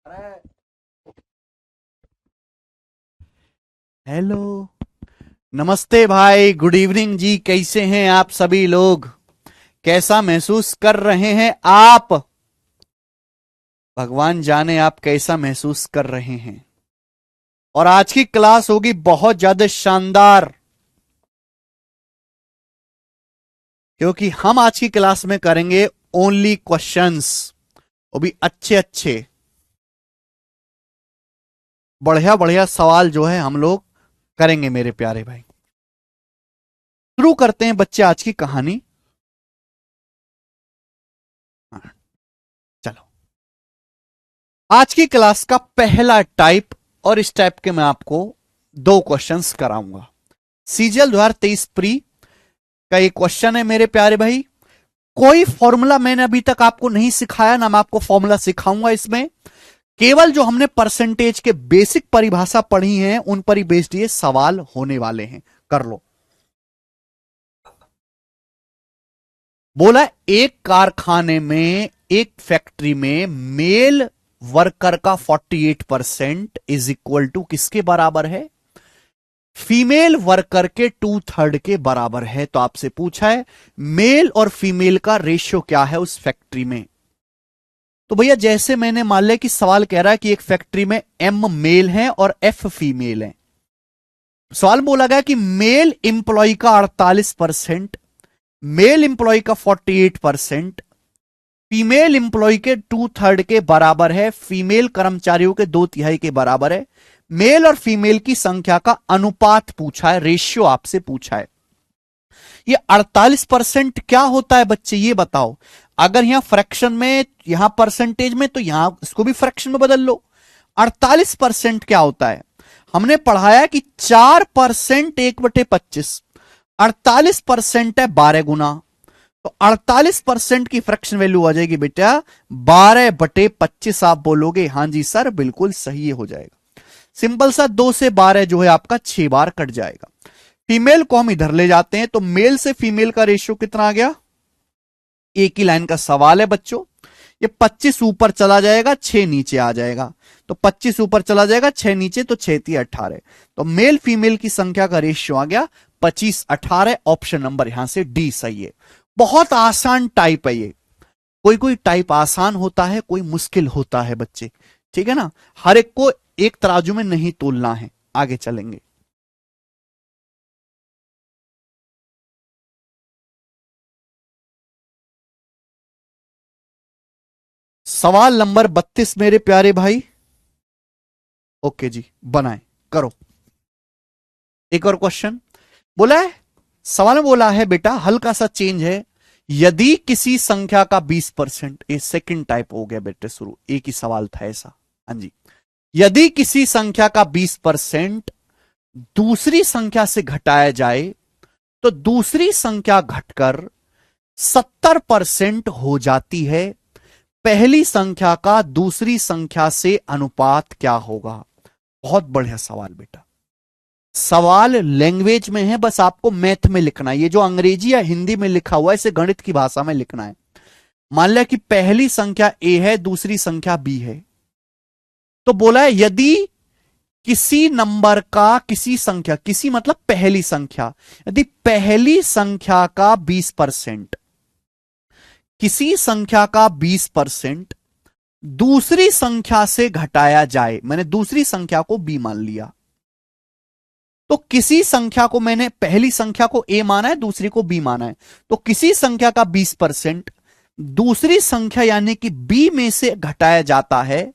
अरे हेलो, नमस्ते भाई, गुड इवनिंग जी। कैसे हैं आप सभी लोग? कैसा महसूस कर रहे हैं आप? भगवान जाने आप कैसा महसूस कर रहे हैं। और आज की क्लास होगी बहुत ज्यादा शानदार, क्योंकि हम आज की क्लास में करेंगे ओनली क्वेश्चंस, वो भी अच्छे अच्छे बढ़िया बढ़िया सवाल जो है हम लोग करेंगे मेरे प्यारे भाई। शुरू करते हैं बच्चे आज की कहानी। हाँ, चलो। आज की क्लास का पहला टाइप, और इस टाइप के मैं आपको दो क्वेश्चंस कराऊंगा। सीजीएल 2023 प्री का ये क्वेश्चन है मेरे प्यारे भाई। कोई फॉर्मूला मैंने अभी तक आपको नहीं सिखाया, ना मैं आपको फॉर्मूला सिखाऊंगा इसमें। केवल जो हमने परसेंटेज के बेसिक परिभाषा पढ़ी है उन पर ही बेस्ड ये सवाल होने वाले हैं। कर लो। बोला एक कारखाने में, एक फैक्ट्री में मेल वर्कर का 48% इज इक्वल टू किसके बराबर है? फीमेल वर्कर के 2/3 के बराबर है। तो आपसे पूछा है मेल और फीमेल का रेशियो क्या है उस फैक्ट्री में। तो भैया जैसे मैंने मान लिया कि सवाल कह रहा है कि एक फैक्ट्री में एम मेल है और एफ फीमेल है। सवाल बोला गया कि मेल इंप्लॉय का 48%, मेल इंप्लॉय का 48%, फीमेल इंप्लॉय के 2/3 के बराबर है, फीमेल कर्मचारियों के 2/3 के बराबर है। मेल और फीमेल की संख्या का अनुपात पूछा है, रेशियो आपसे पूछा है। ये 48% क्या होता है बच्चे, ये बताओ। अगर यहां फ्रैक्शन में, यहां परसेंटेज में, तो यहां इसको भी फ्रैक्शन में बदल लो। 48% क्या होता है? हमने पढ़ाया कि 4% 1/25, 48% है 12 गुना। तो 48% की फ्रैक्शन वैल्यू आ जाएगी बेटा 12/25। आप बोलोगे हाँ जी सर, बिल्कुल सही हो जाएगा। सिंपल सा, 2 से 12 जो है आपका 6 बार कट जाएगा। फीमेल को हम इधर ले जाते हैं, तो मेल से फीमेल का रेशियो कितना आ गया? एक ही लाइन का सवाल है बच्चों। ये 25 ऊपर चला जाएगा, 6 नीचे आ जाएगा। तो 25 ऊपर चला जाएगा, 6 नीचे, तो 6×3 = 18। तो मेल फीमेल की संख्या का रेशियो आ गया 25/18। ऑप्शन नंबर यहां से डी सही है। बहुत आसान टाइप है ये। कोई कोई टाइप आसान होता है, कोई मुश्किल होता है बच्चे, ठीक है ना। हर एक को एक तराजू में नहीं तोलना है। आगे चलेंगे। सवाल नंबर 32 मेरे प्यारे भाई। ओके जी, बनाए, करो। एक और क्वेश्चन बोला है। सवाल में बोला है बेटा, हल्का सा चेंज है। यदि किसी संख्या का 20%, ये सेकंड टाइप हो गया बेटे शुरू, एक ही सवाल था ऐसा। हाँ जी। यदि किसी संख्या का 20% दूसरी संख्या से घटाया जाए तो दूसरी संख्या घटकर 70% हो जाती है। पहली संख्या का दूसरी संख्या से अनुपात क्या होगा? बहुत बढ़िया सवाल बेटा। सवाल लैंग्वेज में है, बस आपको मैथ में लिखना है। ये जो अंग्रेजी या हिंदी में लिखा हुआ है इसे गणित की भाषा में लिखना है। मान लिया कि पहली संख्या ए है, दूसरी संख्या बी है। तो बोला है यदि किसी नंबर का, किसी संख्या, किसी मतलब पहली संख्या, यदि पहली संख्या का 20%, किसी संख्या का 20% दूसरी संख्या से घटाया जाए, मैंने दूसरी संख्या को बी मान लिया। तो किसी संख्या को, मैंने पहली संख्या को ए माना है, दूसरी को बी माना है। तो किसी संख्या का 20% दूसरी संख्या यानी कि बी में से घटाया जाता है।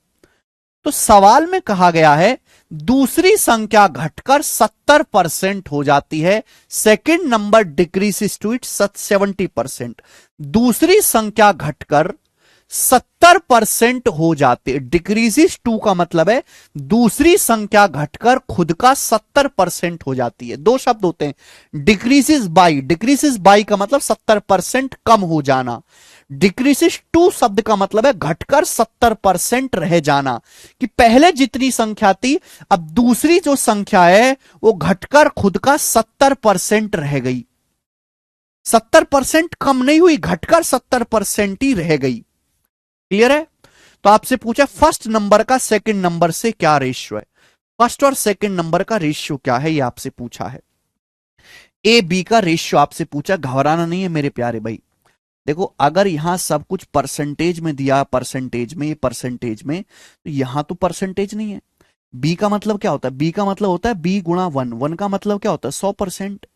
तो सवाल में कहा गया है दूसरी संख्या घटकर 70% हो जाती है। Second number decreases to it 70%। दूसरी संख्या घटकर 70% हो जाते, डिक्रीजेस टू का मतलब है दूसरी संख्या घटकर खुद का 70% हो जाती है। दो शब्द होते हैं, डिक्रीजेस बाई, डिक्रीजेस बाई का मतलब 70% कम हो जाना। डिक्रीजेस टू शब्द का मतलब है घटकर 70% रह जाना, कि पहले जितनी संख्या थी अब दूसरी जो संख्या है वो घटकर खुद का 70% रह गई। 70% कम नहीं हुई, घटकर 70% ही रह गई। क्लियर है? तो आपसे पूछा फर्स्ट नंबर का सेकंड नंबर से क्या रेशियो है, फर्स्ट और सेकंड नंबर का रेशियो क्या है ये आपसे पूछा है। ए बी का रेशियो आपसे पूछा, घबराना नहीं है मेरे प्यारे भाई। देखो अगर यहां सब कुछ परसेंटेज में दिया, परसेंटेज में, ये परसेंटेज में, तो यहां तो परसेंटेज नहीं है। बी का मतलब क्या होता है, बी का मतलब होता है बी गुणा वन, वन का मतलब क्या होता है 100%।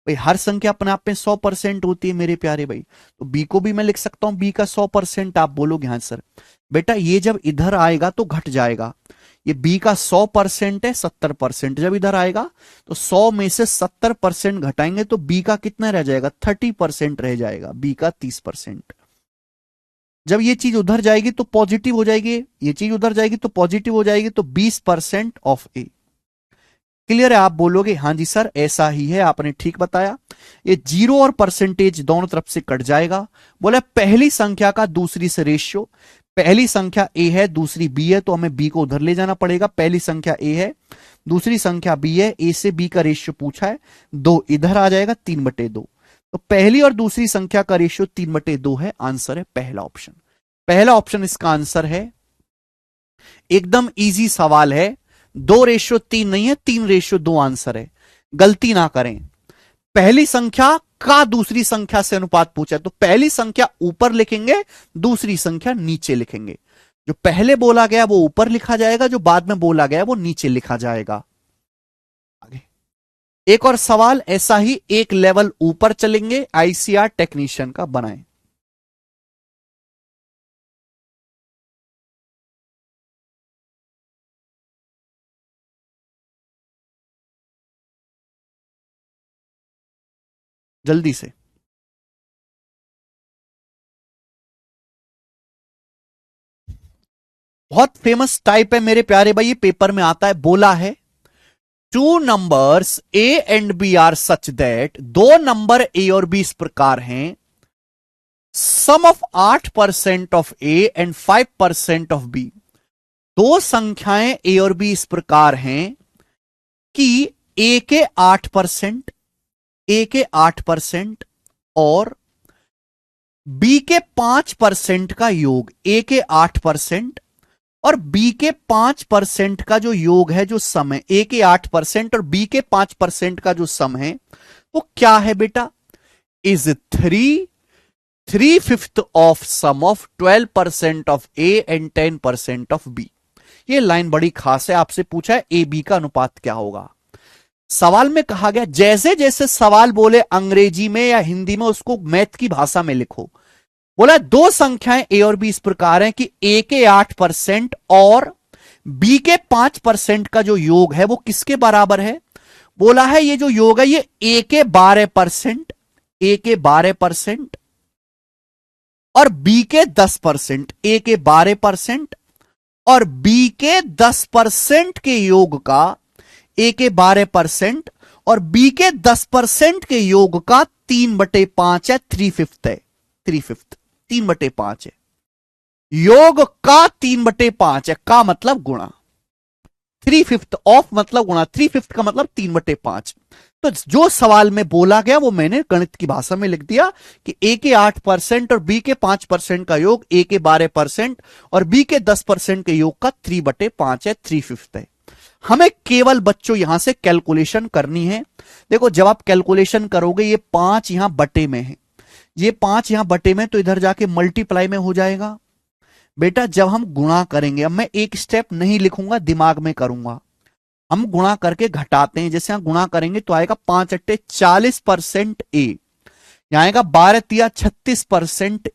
भाई हर संख्या अपने आप में 100% होती है मेरे प्यारे भाई, तो बी को भी मैं लिख सकता हूं बी का 100%। आप बोलोगे हाँ सर, बेटा ये जब इधर आएगा तो घट जाएगा, ये बी का 100% है 70%, जब इधर आएगा तो 100 में से 70% घटाएंगे तो बी का कितना रह जाएगा 30% रह जाएगा, बी का 30%। जब ये चीज उधर जाएगी तो पॉजिटिव हो जाएगी, ये चीज उधर जाएगी तो पॉजिटिव हो जाएगी, तो 20% ऑफ ए। क्लियर है, आप बोलोगे हाँ जी सर ऐसा ही है, आपने ठीक बताया। ये जीरो और परसेंटेज दोनों तरफ से कट जाएगा। बोले पहली संख्या का दूसरी से रेशियो, पहली संख्या ए है दूसरी बी है, तो हमें बी को उधर ले जाना पड़ेगा। पहली संख्या ए है दूसरी संख्या बी है, ए से बी का रेशियो पूछा है, 2 इधर आ जाएगा 3/2। तो पहली और दूसरी संख्या का रेशियो 3/2 है, आंसर है पहला ऑप्शन। पहला ऑप्शन इसका आंसर है। एकदम इजी सवाल है, 2:3 नहीं है, 3:2 आंसर है, गलती ना करें। पहली संख्या का दूसरी संख्या से अनुपात पूछा है, तो पहली संख्या ऊपर लिखेंगे, दूसरी संख्या नीचे लिखेंगे। जो पहले बोला गया वो ऊपर लिखा जाएगा, जो बाद में बोला गया वो नीचे लिखा जाएगा। आगे एक और सवाल ऐसा ही, एक लेवल ऊपर चलेंगे, आईसीआर टेक्नीशियन का बनाएं। जल्दी से। बहुत फेमस टाइप है मेरे प्यारे भाई, ये पेपर में आता है। बोला है two numbers A and B are such that, दो नंबर ए और बी इस प्रकार हैं, sum of 8% of A and 5% of B. दो संख्याएं ए और बी इस प्रकार हैं कि ए के 8%, ए के 8% और बी के 5% का योग, ए के 8% और बी के 5% का जो योग है, जो सम है, ए के 8% और बी के 5% का जो सम है वो क्या है बेटा, is 3/5 of sum of 12% of A and 10% of B. ये लाइन बड़ी खास है, आपसे पूछा है ए बी का अनुपात क्या होगा। सवाल में कहा गया जैसे जैसे सवाल बोले अंग्रेजी में या हिंदी में उसको मैथ की भाषा में लिखो। बोला दो संख्याएं ए और बी इस प्रकार हैं कि ए के 8% और बी के 5% का जो योग है वो किसके बराबर है। बोला है ये जो योग है ये ए के 12%, ए के 12% और बी के 10%, ए के 12% और बी के 10% के योग का, ए के 12% और बी के 10% के योग का 3/5 है, 3/5 है, 3/5, 3/5 है, योग का 3/5 है, का मतलब गुणा, 3/5 ऑफ मतलब गुणा, 3/5 का मतलब 3/5। तो जो सवाल में बोला गया वो मैंने गणित की भाषा में लिख दिया कि ए के 8% और बी के 5% का योग ए के 12% और बी के 10% के योग का 3/5 है, 3/5 है। हमें केवल बच्चों यहां से कैलकुलेशन करनी है। देखो जब आप कैलकुलेशन करोगे ये 5 यहां बटे में है, ये 5 यहां बटे में, तो इधर जाके मल्टीप्लाई में हो जाएगा। बेटा जब हम गुणा करेंगे, अब मैं एक स्टेप नहीं लिखूंगा, दिमाग में करूंगा। हम गुणा करके घटाते हैं, जैसे यहां गुणा करेंगे तो आएगा 5 अट्टे 40% ए, यहां आएगा 12 × 36%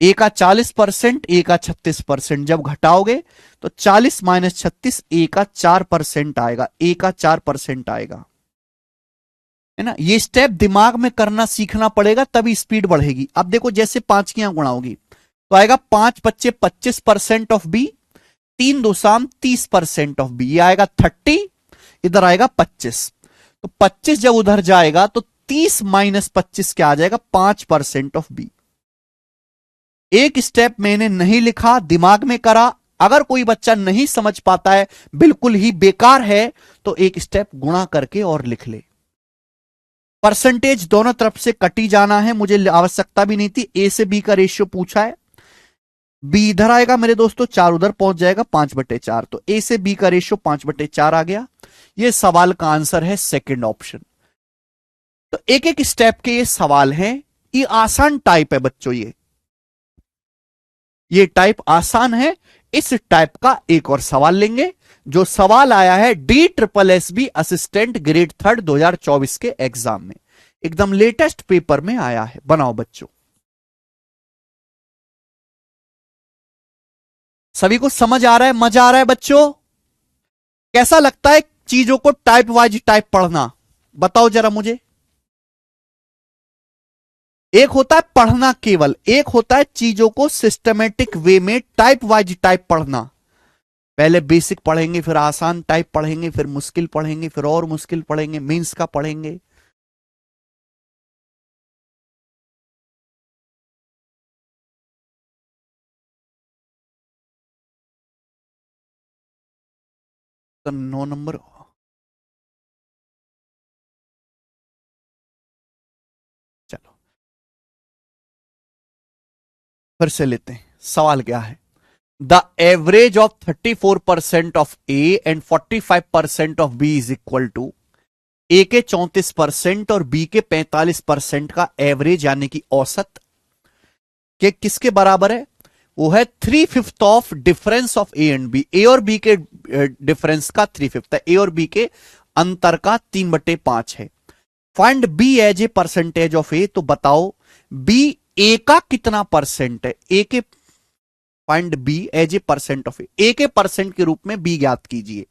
ए का 40%, ए का 36%। जब घटाओगे तो 40 - 36 ए का 4% आएगा, ए का 4% आएगा, है ना। ये स्टेप दिमाग में करना सीखना पड़ेगा तभी स्पीड बढ़ेगी। अब देखो जैसे 5 की यहां गुणा होगी तो आएगा 5 × 25 25% ऑफ बी, 3 × 2 = 30% ऑफ बी, ये आएगा 30, इधर आएगा 25। तो 25 जब उधर जाएगा तो 30 - 25 क्या आ जाएगा 5% ऑफ बी। एक स्टेप मैंने नहीं लिखा, दिमाग में करा। अगर कोई बच्चा नहीं समझ पाता है, बिल्कुल ही बेकार है, तो एक स्टेप गुणा करके और लिख ले। परसेंटेज दोनों तरफ से कटी जाना है, मुझे आवश्यकता भी नहीं थी। ए से बी का रेशियो पूछा है, बी इधर आएगा मेरे दोस्तों, 4 उधर पहुंच जाएगा, 5/4। तो ए से बी का रेशियो 5/4 आ गया। ये सवाल का आंसर है सेकंड ऑप्शन। तो एक एक स्टेप के ये सवाल हैं। ये आसान टाइप है बच्चों, ये टाइप आसान है। इस टाइप का एक और सवाल लेंगे, जो सवाल आया है DSSB असिस्टेंट ग्रेड 3 2024 के एग्जाम में, एकदम लेटेस्ट पेपर में आया है। बनाओ बच्चों, सभी को समझ आ रहा है, मजा आ रहा है बच्चों? कैसा लगता है चीजों को टाइप वाइज टाइप पढ़ना, बताओ जरा मुझे। एक होता है पढ़ना केवल, एक होता है चीजों को सिस्टमेटिक वे में टाइप वाइज टाइप पढ़ना। पहले बेसिक पढ़ेंगे, फिर आसान टाइप पढ़ेंगे, फिर मुश्किल पढ़ेंगे, फिर और मुश्किल पढ़ेंगे, मीन्स का पढ़ेंगे। तो 9 नंबर, चलो फिर से लेते हैं। सवाल क्या है? The average of 34% of A and 45% of B is equal to, A के 34% और बी के 45% का एवरेज यानी कि औसत के किसके बराबर है? वो है 3/5 of difference of A and B. A और बी के डिफरेंस का 3/5 है, ए और बी के अंतर का 3/5 है। Find B as A percentage of A. तो बताओ बी ए का कितना परसेंट है? ए के find B as A percent of A के परसेंट के रूप में बी ज्ञात कीजिए।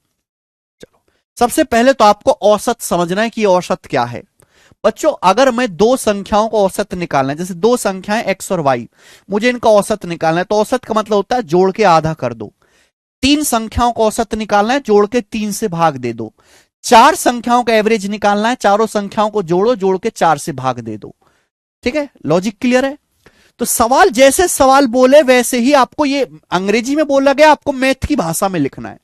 चलो सबसे पहले तो आपको औसत समझना है कि औसत क्या है। बच्चों अगर मैं दो संख्याओं का औसत निकालना है, जैसे दो संख्याएं एक्स और वाई, मुझे इनका औसत निकालना है, तो औसत का मतलब होता है जोड़ के आधा कर दो। तीन संख्याओं का औसत निकालना है, जोड़ के 3 से भाग दे दो। चार संख्याओं का एवरेज निकालना है, चारों संख्याओं को जोड़ो, जोड़ के 4 से भाग दे दो। ठीक है, लॉजिक क्लियर है? तो सवाल जैसे सवाल बोले वैसे ही आपको, ये अंग्रेजी में बोला गया, आपको मैथ की भाषा में लिखना है।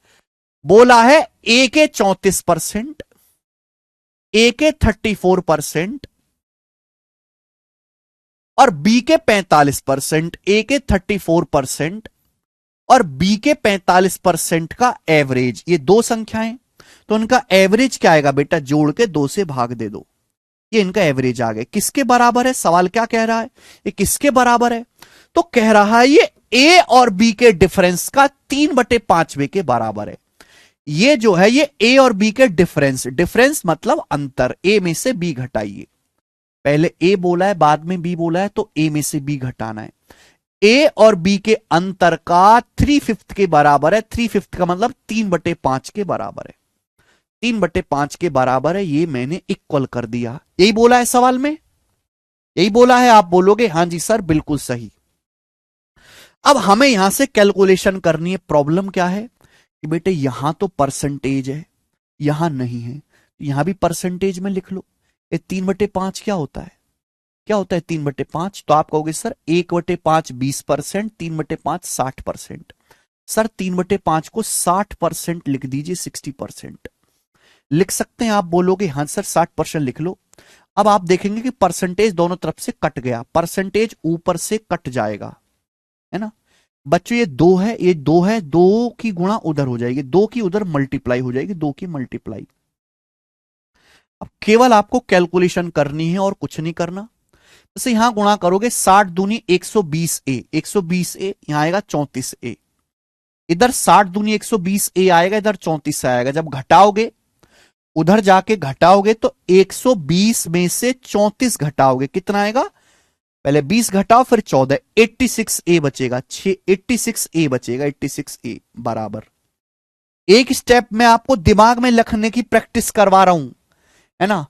बोला है ए के 34%, ए के 34% और बी के 45%। ए के 34% और बी के 45% का एवरेज, ये दो संख्याएं, तो उनका एवरेज क्या आएगा बेटा? जोड़ के 2 से भाग दे दो, ये इनका एवरेज आ गया। किसके बराबर है? सवाल क्या कह रहा है? ये किसके बराबर है? तो कह रहा है ये ए और बी के डिफरेंस का 3/5 के बराबर है। ये जो है ये ए और बी के डिफरेंस, डिफरेंस मतलब अंतर, ए में से बी घटाइए। पहले ए बोला है, बाद में बी बोला है, तो ए में से बी घटाना है। ए और बी के अंतर का 3/5 के बराबर है। 3/5 का मतलब 3/5 के बराबर है। 3/5 के बराबर है, ये मैंने इक्वल कर दिया। यही बोला है सवाल में, यही बोला है। आप बोलोगे हां जी सर बिल्कुल सही। अब हमें यहां से कैलकुलेशन करनी है। प्रॉब्लम क्या है कि बेटे यहां तो परसेंटेज है, यहां नहीं है, यहां भी परसेंटेज में लिख लो। ये 3/5 क्या होता है? क्या होता है 3/5? तो आप कहोगे सर 1/5 20%, 3/5 60%। सर 3/5 को 60% लिख दीजिए, 60% लिख सकते हैं। आप बोलोगे हां सर 60% लिख लो। अब आप देखेंगे कि परसेंटेज दोनों तरफ से कट गया, परसेंटेज ऊपर से कट जाएगा, है ना बच्चों? ये 2 है, ये 2 है, 2 की गुणा उधर हो जाएगी, 2 की उधर मल्टीप्लाई हो जाएगी, 2 की मल्टीप्लाई। अब केवल आपको कैलकुलेशन करनी है और कुछ नहीं करना। जैसे यहां गुणा करोगे 60 दूनी 120a, 120a यहां आएगा 34a, इधर 60 दूनी 120a आएगा, इधर 34 आएगा। जब घटाओगे, उधर जाके घटाओगे तो 120 में से 34 घटाओगे, कितना आएगा? पहले 20 घटाओ फिर 14, 86a बचेगा, 86a बचेगा, 86a बराबर। एक स्टेप में आपको दिमाग में लिखने की प्रैक्टिस करवा रहा हूं, है ना?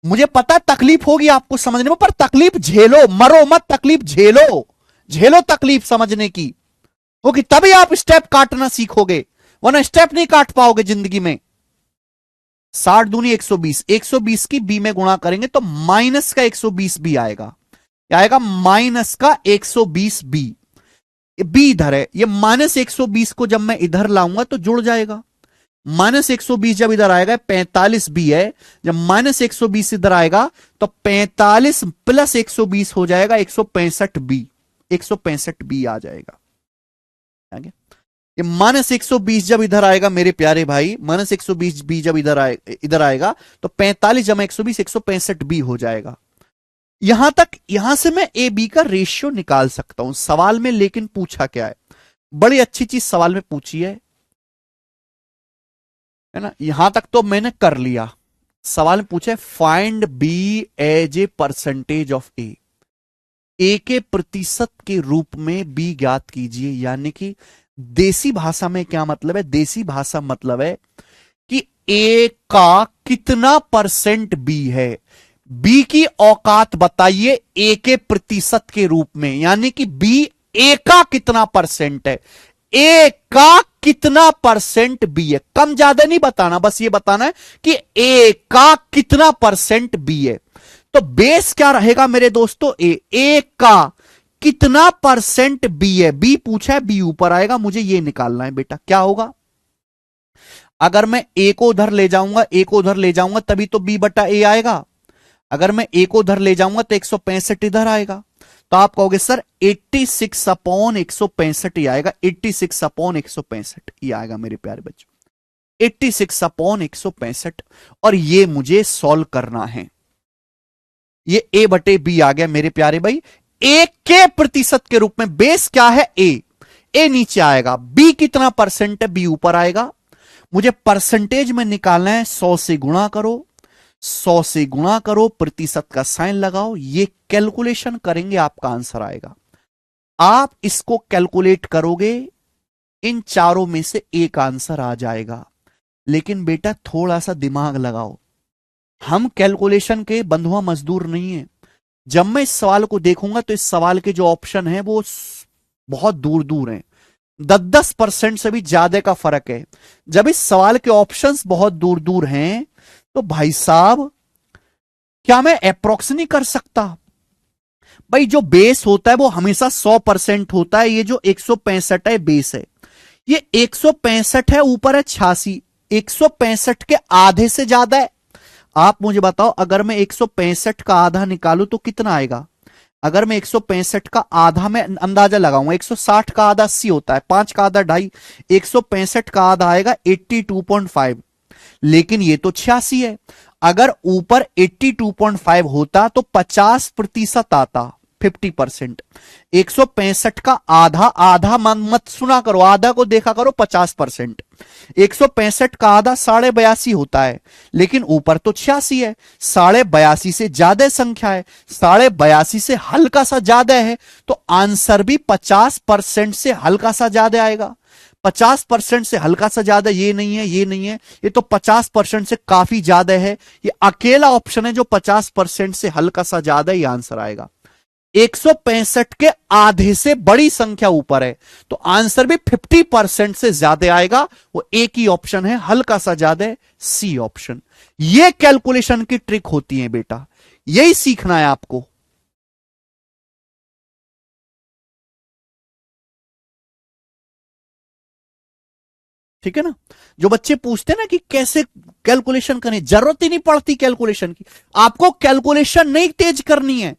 मुझे पता है तकलीफ होगी आपको समझने में, पर तकलीफ झेलो, मरो मत, तकलीफ झेलो, झेलो तकलीफ समझने की, क्योंकि तभी आप स्टेप काटना सीखोगे, वरना स्टेप नहीं काट पाओगे जिंदगी में। 60 दूनी 120, 120 की बी में गुणा करेंगे तो माइनस का 120 बी आएगा, क्या आएगा? माइनस का 120 बी। बी इधर है, ये -120 को जब मैं इधर लाऊंगा तो जुड़ जाएगा। -120 जब इधर आएगा 45 बी है, जब -120 इधर आएगा तो 45 + 120 हो जाएगा 165 बी। 165 बी आ जाएगा। आगे ये -120 जब इधर आएगा मेरे प्यारे भाई, -120 बी जब इधर आएगा तो 45 जमा 120 165 बी हो जाएगा। यहां तक, यहां से मैं ए बी का रेशियो निकाल सकता हूं सवाल में, लेकिन पूछा क्या है, बड़ी अच्छी चीज सवाल में पूछी है ना। यहां तक तो मैंने कर लिया। सवाल में पूछा है find B as A percentage of A, A के प्रतिशत के रूप में बी ज्ञात कीजिए। यानी कि देसी भाषा में क्या मतलब है, देसी भाषा मतलब है कि ए का कितना परसेंट बी है, बी की औकात बताइए ए के प्रतिशत के रूप में। यानी कि बी ए का कितना परसेंट है, ए का कितना परसेंट बी है, कम ज्यादा नहीं बताना, बस ये बताना है कि ए का कितना परसेंट बी है। तो बेस क्या रहेगा मेरे दोस्तों, ए का कितना परसेंट बी है, बी पूछा है, बी ऊपर आएगा, मुझे ये निकालना है बेटा। क्या होगा, अगर मैं ए को उधर ले जाऊंगा, ए को उधर ले जाऊंगा तभी तो बी बटा ए आएगा। अगर मैं ए को उधर ले जाऊंगा तो 165 इधर आएगा। तो आप कहोगे सर 86 अपॉन 165 ही आएगा, 86 अपॉन 165 ये आएगा मेरे प्यारे बच्चों, 86 अपॉन 165। और ये मुझे सॉल्व करना है। ये ए बटे बी आ गया मेरे प्यारे भाई, ए के प्रतिशत के रूप में। बेस क्या है, ए नीचे आएगा, बी कितना परसेंट है, बी ऊपर आएगा। मुझे परसेंटेज में निकालना है, 100 से गुणा करो, 100 से गुणा करो, प्रतिशत का साइन लगाओ, ये कैलकुलेशन करेंगे, आपका आंसर आएगा। आप इसको कैलकुलेट करोगे, इन चारों में से एक आंसर आ जाएगा। लेकिन बेटा थोड़ा सा दिमाग लगाओ, हम कैलकुलेशन के बंधुआ मजदूर नहीं है। जब मैं इस सवाल को देखूंगा तो इस सवाल के जो ऑप्शन है वो बहुत दूर दूर हैं, 10-10% से भी ज्यादा का फर्क है। जब इस सवाल के ऑप्शंस बहुत दूर दूर हैं तो भाई साहब क्या मैं अप्रोक्स नहीं कर सकता। भाई जो बेस होता है वो हमेशा 100% होता है। ये जो 165 है बेस है, ये 165 है, ऊपर है 86, 165 के आधे से ज्यादा है। आप मुझे बताओ, अगर मैं 165 का आधा निकालूं तो कितना आएगा। अगर मैं 165 का आधा में अंदाजा लगाऊंगा, 160 का आधा 80 होता है, 5 का आधा 2.5, 165 का आधा आएगा 82.5। लेकिन ये तो 86 है। अगर ऊपर 82.5 होता तो 50% आता, 50%। 165 का आधा, आधा मत सुना करो, आधा को देखा करो 50%। 165 का आधा 82.5 होता है, लेकिन ऊपर तो 86 है, 82.5 से ज्यादा संख्या है, 82.5 से हल्का सा ज्यादा है, तो आंसर भी 50% से हल्का सा ज्यादा आएगा। 50% से हल्का सा ज्यादा ये नहीं है, ये नहीं है, ये तो 50% से काफी ज्यादा है। ये अकेला ऑप्शन है जो 50% से हल्का सा ज्यादा ही आंसर आएगा। 165 के आधे से बड़ी संख्या ऊपर है, तो आंसर भी 50% से ज्यादा आएगा। वो एक ही ऑप्शन है, हल्का सा ज्यादा है, सी ऑप्शन। ये कैलकुलेशन की ट्रिक होती है बेटा, यही सीखना है आपको। ठीक है ना। जो बच्चे पूछते हैं ना कि कैसे कैलकुलेशन करें, जरूरत ही नहीं पड़ती कैलकुलेशन की। आपको कैलकुलेशन नहीं तेज करनी है,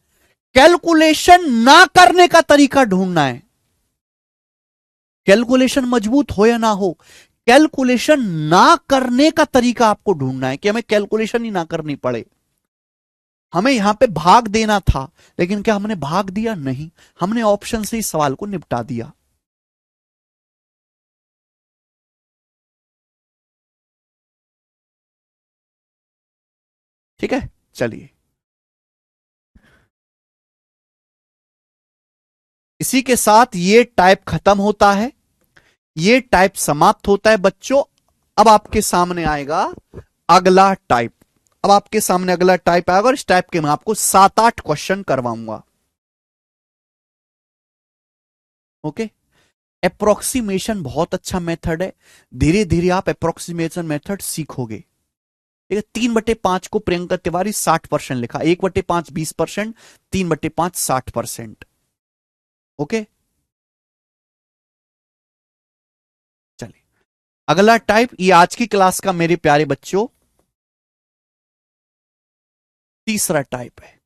कैलकुलेशन ना करने का तरीका ढूंढना है। कैलकुलेशन मजबूत हो या ना हो, कैलकुलेशन ना करने का तरीका आपको ढूंढना है कि हमें कैलकुलेशन ही ना करनी पड़े। हमें यहां पे भाग देना था, लेकिन क्या हमने भाग दिया? नहीं, हमने ऑप्शन से इस सवाल को निपटा दिया। ठीक है, चलिए इसी के साथ ये टाइप खत्म होता है, ये टाइप समाप्त होता है बच्चों। अब आपके सामने आएगा अगला टाइप। अब आपके सामने अगला टाइप आएगा और इस टाइप के मैं आपको 7-8 क्वेश्चन करवाऊंगा। ओके। अप्रोक्सीमेशन बहुत अच्छा मेथड है, धीरे धीरे आप अप्रोक्सीमेशन मेथड सीखोगे। ठीक है, 3/5 को प्रियंका तिवारी 60% लिखा, 1/5 20%, 3/5 60%। ओके, चलिए अगला टाइप, ये आज की क्लास का मेरे प्यारे बच्चों तीसरा टाइप है।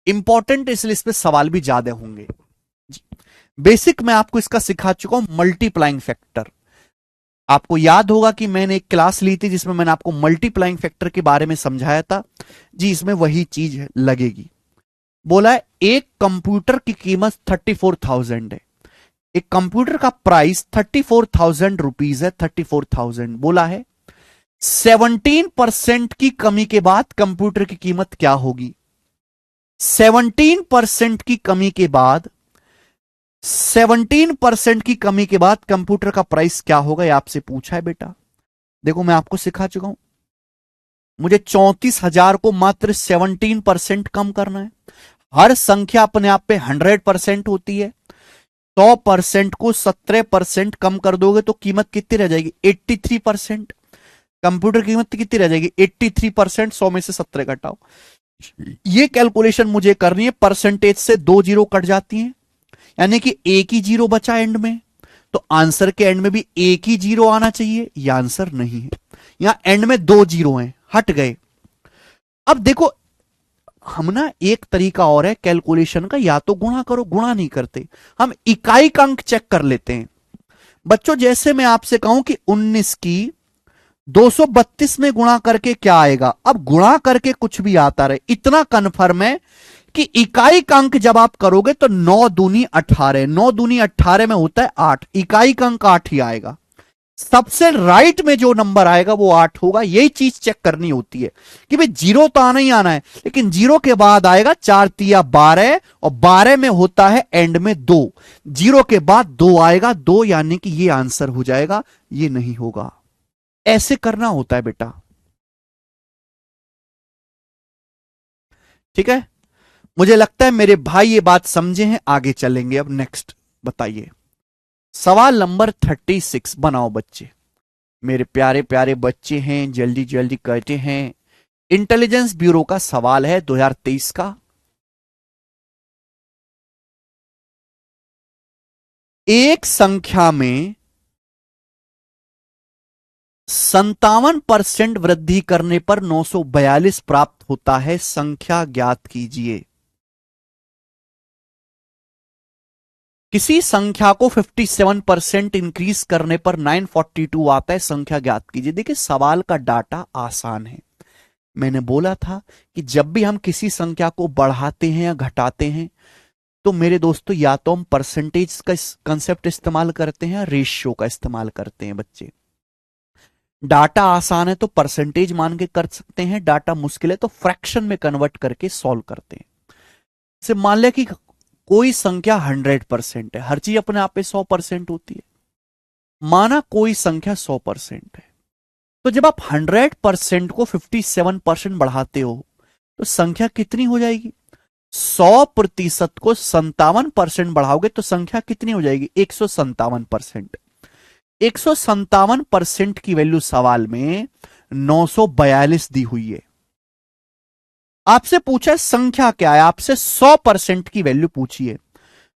इंपॉर्टेंट इसलिए इस पे सवाल भी ज्यादा होंगे। बेसिक मैं आपको इसका सिखा चुका हूं, मल्टीप्लाइंग फैक्टर। आपको याद होगा कि मैंने एक क्लास ली थी जिसमें मैंने आपको मल्टीप्लाइंग फैक्टर के बारे में समझाया था जी, इसमें वही चीज लगेगी। बोला है एक कंप्यूटर की कीमत 34,000 है, एक कंप्यूटर का प्राइस 34,000 रुपीज है, 34,000। बोला है 17% की कमी के बाद कंप्यूटर की कीमत क्या होगी? 17% की कमी के बाद, 17% की कमी के बाद कंप्यूटर का प्राइस क्या होगा, यह आपसे पूछा है बेटा। देखो मैं आपको सिखा चुका हूं, मुझे 34,000 को मात्र 17% कम करना है। हर संख्या अपने आप पे 100% होती है। 100% को 17% कम कर दोगे तो कीमत कितनी रह जाएगी? 83%। कंप्यूटर की कीमत कितनी रह जाएगी? 83%। 100 में से 17 घटाओ। ये कैलकुलेशन मुझे करनी है, परसेंटेज से 2 जीरो कट जाती हैं, यानी कि एक ही जीरो बचा एंड में, तो आंसर के एंड में भी एक ही जीरो आना चाहिए। यह आंसर नहीं है, यहां एंड में 2 जीरो हैं, हट गए। अब देखो हम ना एक तरीका और है कैलकुलेशन का, या तो गुणा करो, गुणा नहीं करते, हम इकाई का अंक चेक कर लेते हैं। बच्चों जैसे मैं आपसे कहूं कि 19 की 232 में गुणा करके क्या आएगा, अब गुणा करके कुछ भी आता रहे, इतना कन्फर्म है कि इकाई का अंक जब आप करोगे तो 9 दूनी 18, 9 दूनी 18 में होता है 8, इकाई का अंक 8 ही आएगा। सबसे राइट में जो नंबर आएगा वो 8 होगा। यही चीज चेक करनी होती है कि भाई जीरो तो आना ही आना है, लेकिन जीरो के बाद आएगा 4 तिया 12, और 12 में होता है एंड में 2, जीरो के बाद 2 आएगा, 2, यानी कि ये आंसर हो जाएगा, ये नहीं होगा। ऐसे करना होता है बेटा, ठीक है। मुझे लगता है मेरे भाई ये बात समझे हैं, आगे चलेंगे। अब नेक्स्ट बताइए, सवाल नंबर 36 बनाओ बच्चे, मेरे प्यारे प्यारे बच्चे हैं, जल्दी जल्दी कहते हैं। इंटेलिजेंस ब्यूरो का सवाल है 2023 का। एक संख्या में 57% वृद्धि करने पर 942 प्राप्त होता है, संख्या ज्ञात कीजिए। किसी संख्या को 57% इंक्रीज करने पर 942 आता है, संख्या ज्ञात कीजिए। देखिए सवाल का डाटा आसान है। मैंने बोला था कि जब भी हम किसी संख्या को बढ़ाते हैं या घटाते हैं तो मेरे दोस्तों या तो हम परसेंटेज का कंसेप्ट इस्तेमाल करते हैं या रेशियो का इस्तेमाल करते हैं। बच्चे डाटा आसान है तो परसेंटेज मान के कर सकते हैं, डाटा मुश्किल है तो फ्रैक्शन में कन्वर्ट करके सॉल्व करते हैं। से मान लिया कि कोई संख्या 100% है, हर चीज अपने आप पे 100% होती है। माना कोई संख्या 100% है, तो जब आप 100% को 57% बढ़ाते हो तो संख्या कितनी हो जाएगी? 100% को 57% बढ़ाओगे तो संख्या कितनी हो जाएगी? 157%। 157% की वैल्यू सवाल में 942 दी हुई है। आपसे पूछा है संख्या क्या है, आपसे 100% की वैल्यू पूछी है,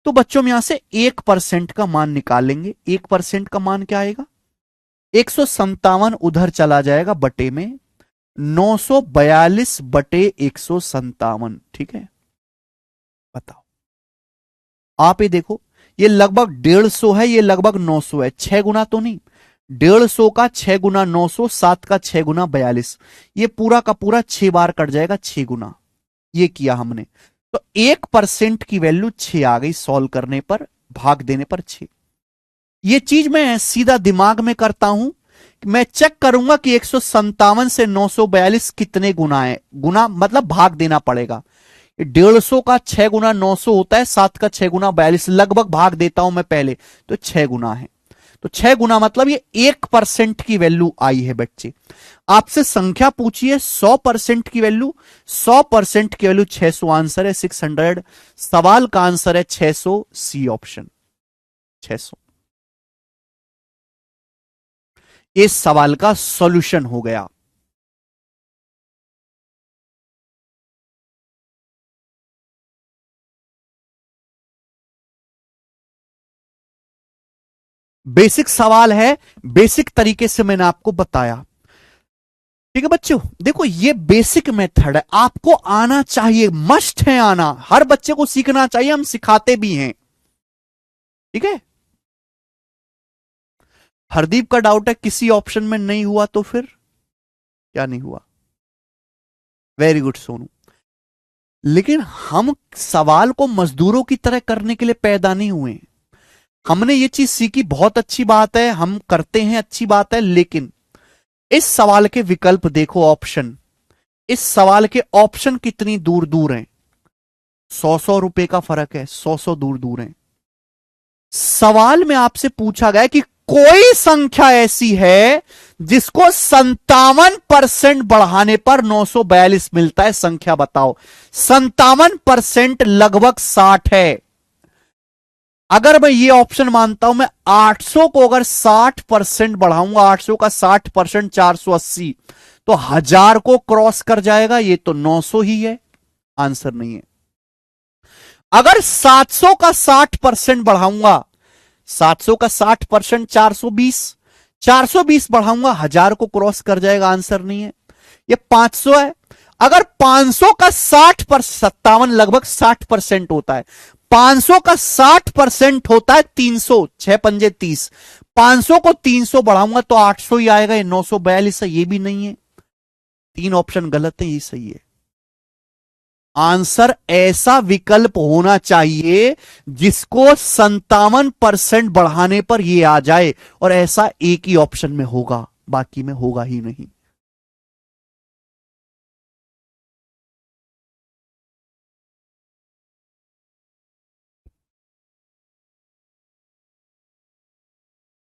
तो बच्चों में यहां से 1% का मान निकालेंगे। 1% का मान क्या आएगा? 157 उधर चला जाएगा बटे में 942 बटे 157, ठीक है। बताओ आप ये देखो, ये लगभग 150 है, ये लगभग 900 है, 6 गुना तो नहीं। 150 का 6 गुना 900, 7 का 6 गुना 42, ये पूरा का पूरा 6 बार कट जाएगा, 6 गुना। ये किया हमने, तो 1% की वैल्यू 6 आ गई सॉल्व करने पर, भाग देने पर 6। ये चीज मैं सीधा दिमाग में करता हूं, मैं चेक करूंगा कि 157 से 942 कितने गुना है। गुना मतलब भाग देना पड़ेगा। 150 का 6 गुना 900 होता है, 7 का 6 गुना 42, लगभग भाग देता हूं मैं पहले, तो 6 गुना है। तो 6 गुना मतलब ये 1% की वैल्यू आई है। बच्चे आपसे संख्या पूछी है 100% की वैल्यू, 100% की वैल्यू 600, आंसर है 600। सवाल का आंसर है 600, सी ऑप्शन 600। इस सवाल का सॉल्यूशन हो गया। बेसिक सवाल है, बेसिक तरीके से मैंने आपको बताया, ठीक है बच्चों। देखो ये बेसिक मेथड है, आपको आना चाहिए, मस्ट है आना, हर बच्चे को सीखना चाहिए, हम सिखाते भी हैं। ठीक है। हरदीप का डाउट है किसी ऑप्शन में नहीं हुआ तो फिर क्या नहीं हुआ। Very good Sonu. लेकिन हम सवाल को मजदूरों की तरह करने के लिए पैदा नहीं हुए। हमने ये चीज सीखी, बहुत अच्छी बात है, हम करते हैं, अच्छी बात है, लेकिन इस सवाल के विकल्प देखो, ऑप्शन, इस सवाल के ऑप्शन कितनी दूर दूर हैं। 100 रुपए का फर्क है, 100 दूर दूर है। सवाल में आपसे पूछा गया कि कोई संख्या ऐसी है जिसको 57% बढ़ाने पर 942 मिलता है, संख्या बताओ। 57% लगभग 60 है। अगर मैं ये ऑप्शन मानता हूं, मैं 800 को अगर 60% बढ़ाऊंगा, 800 का 60% 480, तो 1000 को क्रॉस कर जाएगा। ये तो 900 ही है, आंसर नहीं है। अगर 700 का 60% बढ़ाऊंगा, 700 का 60% 420, 420 बढ़ाऊंगा, 1000 को क्रॉस कर जाएगा, आंसर नहीं है। ये 500 है। अगर 500 का 60%, 57 लगभग 60% होता है, 500 का 60% होता है 300, 6 पंजे 30, 500 को 300 बढ़ाऊंगा तो 800 ही आएगा। ये 942 है, ये भी नहीं है। 3 ऑप्शन गलत है, ये सही है। आंसर ऐसा विकल्प होना चाहिए जिसको 57% बढ़ाने पर यह आ जाए, और ऐसा एक ही ऑप्शन में होगा, बाकी में होगा ही नहीं।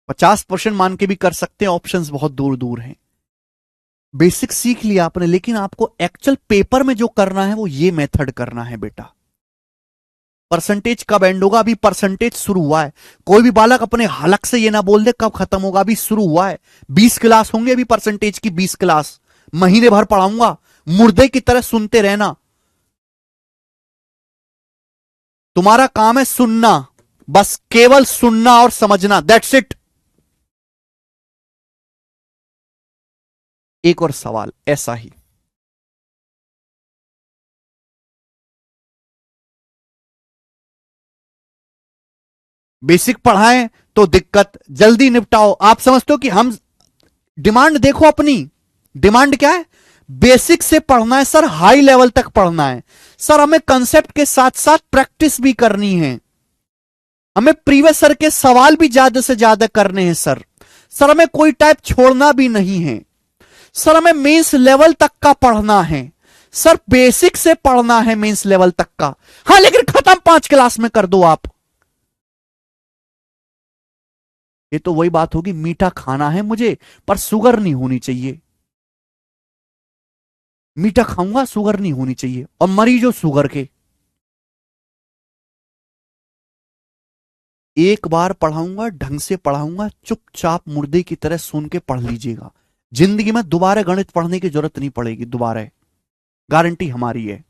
पचास परसेंट मान के भी कर सकते हैं, ऑप्शंस बहुत दूर दूर हैं। बेसिक सीख लिया आपने, लेकिन आपको एक्चुअल पेपर में जो करना है वो ये मेथड करना है बेटा। परसेंटेज कब एंड होगा? अभी परसेंटेज शुरू हुआ है। कोई भी बालक अपने हलक से ये ना बोल दे कब खत्म होगा, अभी शुरू हुआ है। 20 क्लास होंगे अभी परसेंटेज की, 20 क्लास, महीने भर पढ़ाऊंगा, मुर्दे की तरह सुनते रहना। तुम्हारा काम है सुनना, बस केवल सुनना और समझना, दैट्स इट। एक और सवाल ऐसा ही, बेसिक पढ़ाएं तो दिक्कत जल्दी निपटाओ। आप समझते हो कि हम डिमांड देखो अपनी, डिमांड क्या है? बेसिक से पढ़ना है सर, हाई लेवल तक पढ़ना है सर, हमें कंसेप्ट के साथ साथ प्रैक्टिस भी करनी है, हमें प्रीवियस सर के सवाल भी ज्यादा से ज्यादा करने हैं सर, सर हमें कोई टाइप छोड़ना भी नहीं है सर, हमें मेंस लेवल तक का पढ़ना है सर, बेसिक से पढ़ना है मेंस लेवल तक का। हाँ लेकिन खत्म 5 क्लास में कर दो आप। ये तो वही बात होगी, मीठा खाना है मुझे पर शुगर नहीं होनी चाहिए। मीठा खाऊंगा, शुगर नहीं होनी चाहिए, और मरीज हो शुगर के। एक बार पढ़ाऊंगा, ढंग से पढ़ाऊंगा, चुपचाप मुर्दे की तरह सुन के पढ़ लीजिएगा। जिंदगी में दोबारा गणित पढ़ने की जरूरत नहीं पड़ेगी, दोबारा, गारंटी हमारी है।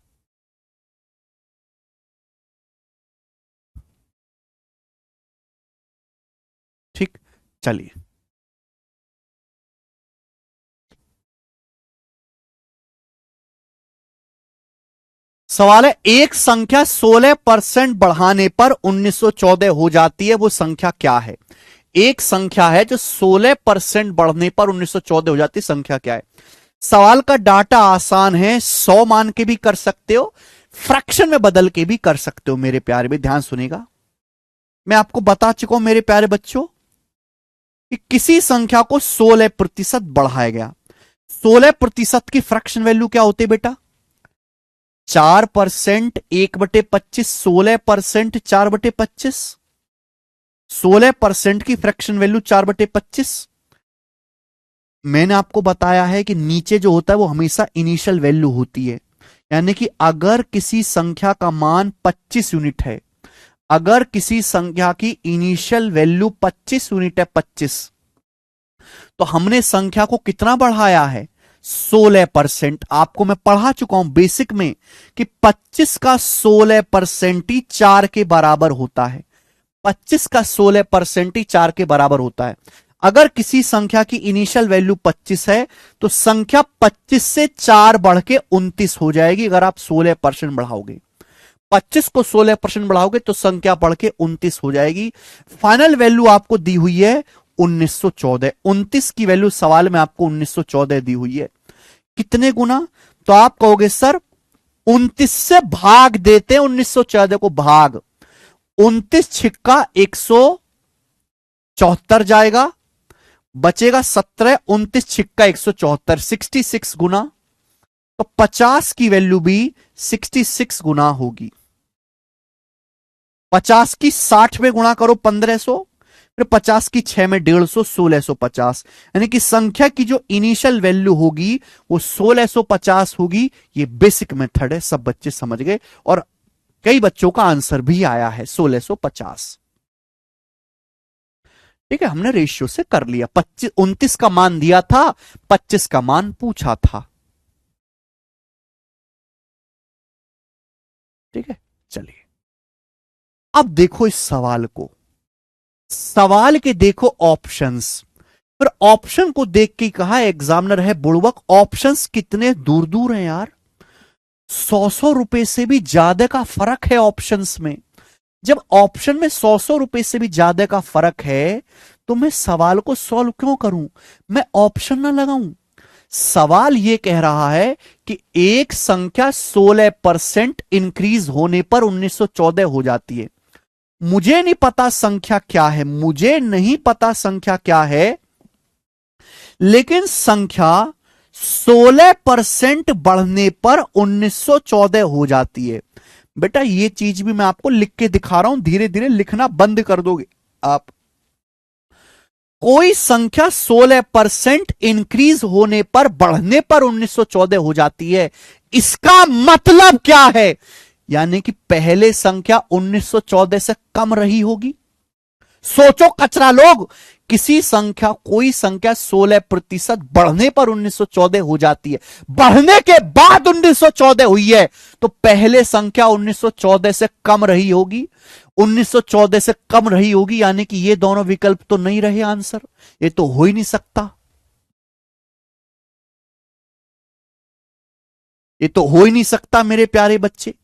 ठीक, चलिए। सवाल है, एक संख्या 16% बढ़ाने पर 1914 हो जाती है, वो संख्या क्या है? एक संख्या है जो 16% बढ़ने पर 1914 हो जाती है, संख्या क्या है? सवाल का डाटा आसान है, 100 मान के भी कर सकते हो, फ्रैक्शन में बदल के भी कर सकते हो। मेरे प्यारे भी ध्यान सुनेगा, मैं आपको बता चुका हूं मेरे प्यारे बच्चों कि किसी संख्या को 16% बढ़ाया गया। 16% की फ्रैक्शन वैल्यू क्या होती है बेटा? 4%, 1/25, 16%, 4/25। 16% की फ्रैक्शन वैल्यू 4/25। मैंने आपको बताया है कि नीचे जो होता है वो हमेशा इनिशियल वैल्यू होती है, यानी कि अगर किसी संख्या का मान 25 यूनिट है, अगर किसी संख्या की इनिशियल वैल्यू 25 यूनिट है, 25, तो हमने संख्या को कितना बढ़ाया है? 16%। आपको मैं पढ़ा चुका हूं बेसिक में कि 25 का 16% ही 4 के बराबर होता है। 25 का 16% ही 4 के बराबर होता है। अगर किसी संख्या की इनिशियल वैल्यू 25 है तो संख्या 25 से 4 बढ़ के 29 हो जाएगी अगर आप 16% बढ़ाओगे। 25 को 16% बढ़ाओगे तो संख्या बढ़ के 29 हो जाएगी। फाइनल वैल्यू आपको दी हुई है 1914। 29 की वैल्यू सवाल में आपको 1914 दी हुई है। कितने गुना? तो आप कहोगे सर 29 से भाग देते हैं 1914 को, भाग 29 छिक्का 174 जाएगा, बचेगा 17, 29 छिक्का 174, 66 गुना। तो 50 की वैल्यू भी 66 गुना होगी। 50 की 60 में गुणा करो 1500, फिर 50 की 6 में 150, 1650। यानी कि संख्या की जो इनिशियल वैल्यू होगी वो 1650 होगी। ये बेसिक मेथड है, सब बच्चे समझ गए और कई बच्चों का आंसर भी आया है 1650। ठीक है, हमने रेशियो से कर लिया। 29 का मान दिया था, 25 का मान पूछा था। ठीक है, चलिए अब देखो इस सवाल को। सवाल के देखो ऑप्शंस, फिर ऑप्शन को देख के कहा एग्जामिनर है बुड़बक, ऑप्शंस कितने दूर दूर हैं यार, 100 रुपए से भी ज्यादा का फर्क है ऑप्शंस में। जब ऑप्शन में 100 रुपए से भी ज्यादा का फर्क है तो मैं सवाल को सॉल्व क्यों करूं, मैं ऑप्शन ना लगाऊं। सवाल यह कह रहा है कि एक संख्या 16% इंक्रीज होने पर 1914 हो जाती है। मुझे नहीं पता संख्या क्या है, मुझे नहीं पता संख्या क्या है, लेकिन संख्या 16% बढ़ने पर 1914 हो जाती है। बेटा ये चीज भी मैं आपको लिख के दिखा रहा हूं, धीरे धीरे लिखना बंद कर दोगे आप। कोई संख्या 16% इंक्रीज होने पर, बढ़ने पर 1914 हो जाती है, इसका मतलब क्या है? यानी कि पहले संख्या 1914 से कम रही होगी। सोचो कचरा लोग, किसी संख्या, कोई संख्या 16% बढ़ने पर 1914 हो जाती है, बढ़ने के बाद 1914 हुई है, तो पहले संख्या 1914 से कम रही होगी। 1914 से कम रही होगी यानी कि ये दोनों विकल्प तो नहीं रहे आंसर, ये तो हो ही नहीं सकता, ये तो हो ही नहीं सकता मेरे प्यारे बच्चे।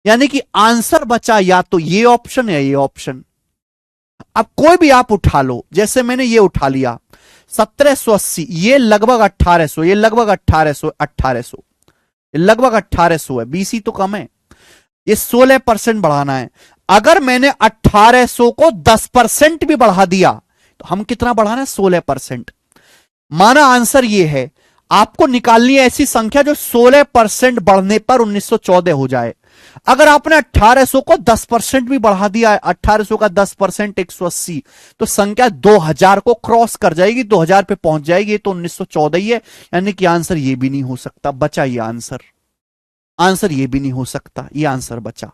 यानी कि आंसर बचा या तो ये ऑप्शन या ये ऑप्शन। अब कोई भी आप उठा लो, जैसे मैंने ये उठा लिया 1780, ये लगभग 1800, ये लगभग 1800, 1800, ये लगभग 1800 है, 20 ही तो कम है। ये 16% बढ़ाना है। अगर मैंने 1800 को 10% भी बढ़ा दिया तो हम कितना बढ़ाना है? 16%। माना आंसर ये है, आपको निकालनी है ऐसी संख्या जो 16% बढ़ने पर 1914 हो जाए। अगर आपने 1800 को 10% भी बढ़ा दिया है, 1800 का 10% 180, तो संख्या 2000 को क्रॉस कर जाएगी, 2000 पे पहुंच जाएगी, तो 1914 ही है। यानी कि आंसर ये भी नहीं हो सकता, बचा ये आंसर, आंसर ये भी नहीं हो सकता, ये आंसर बचा।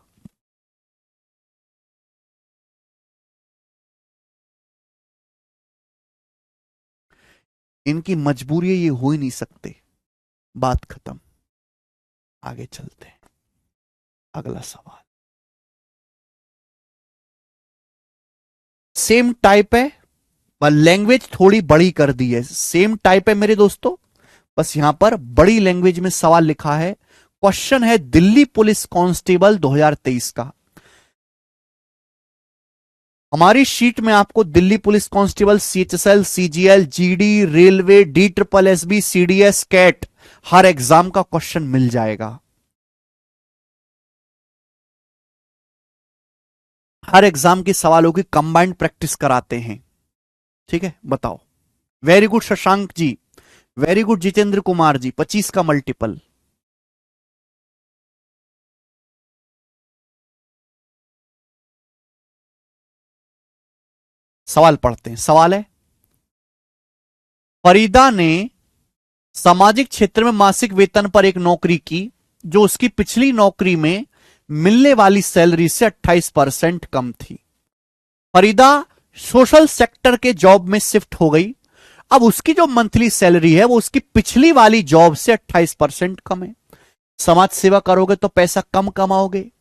इनकी मजबूरी है, ये हो ही नहीं सकते। बात खत्म, आगे चलते हैं। अगला सवाल सेम टाइप है, पर लैंग्वेज थोड़ी बड़ी कर दी है। सेम टाइप है मेरे दोस्तों, बस यहां पर बड़ी लैंग्वेज में सवाल लिखा है। क्वेश्चन है दिल्ली पुलिस कांस्टेबल 2023 का। हमारी शीट में आपको Delhi police constable, CHSL, CGL, GD, railway, DSSB, CDS, CAT, हर एग्जाम का क्वेश्चन मिल जाएगा। हर एग्जाम के सवालों की कंबाइंड प्रैक्टिस कराते हैं। ठीक है, बताओ। Very good Shashank ji, very good Jitendra Kumar ji, 25 का मल्टीपल। सवाल पढ़ते हैं। सवाल है, फरीदा ने सामाजिक क्षेत्र में मासिक वेतन पर एक नौकरी की जो उसकी पिछली नौकरी में मिलने वाली सैलरी से 28% कम थी। फरीदा सोशल सेक्टर के जॉब में शिफ्ट हो गई। अब उसकी जो मंथली सैलरी है वो उसकी पिछली वाली जॉब से 28% कम है। समाज सेवा करोगे तो पैसा कम कमाओगे।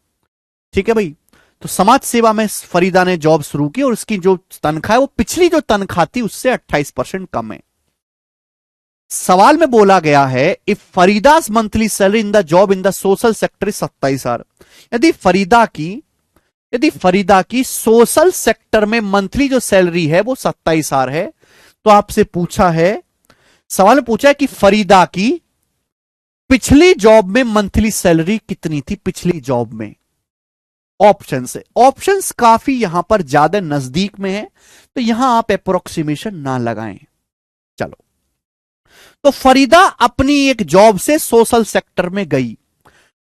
ठीक है भाई, तो समाज सेवा में फरीदा ने जॉब शुरू की और उसकी जो तनख्वाह है वो पिछली जो तनख्वाह थी उससे 28% कम है। सवाल में बोला गया है if Farida's monthly salary in the job in the social sector 27,000। यदि फरीदा की सोशल सेक्टर में मंथली जो सैलरी है वो 27,000 है, तो आपसे पूछा है, सवाल में पूछा है कि फरीदा की पिछली जॉब में मंथली सैलरी कितनी थी, पिछली जॉब में। ऑप्शन से, ऑप्शंस काफी यहां पर ज्यादा नजदीक में है, तो यहां आप अप्रोक्सीमेशन ना लगाएं। चलो, तो फरीदा अपनी एक जॉब से सोशल सेक्टर में गई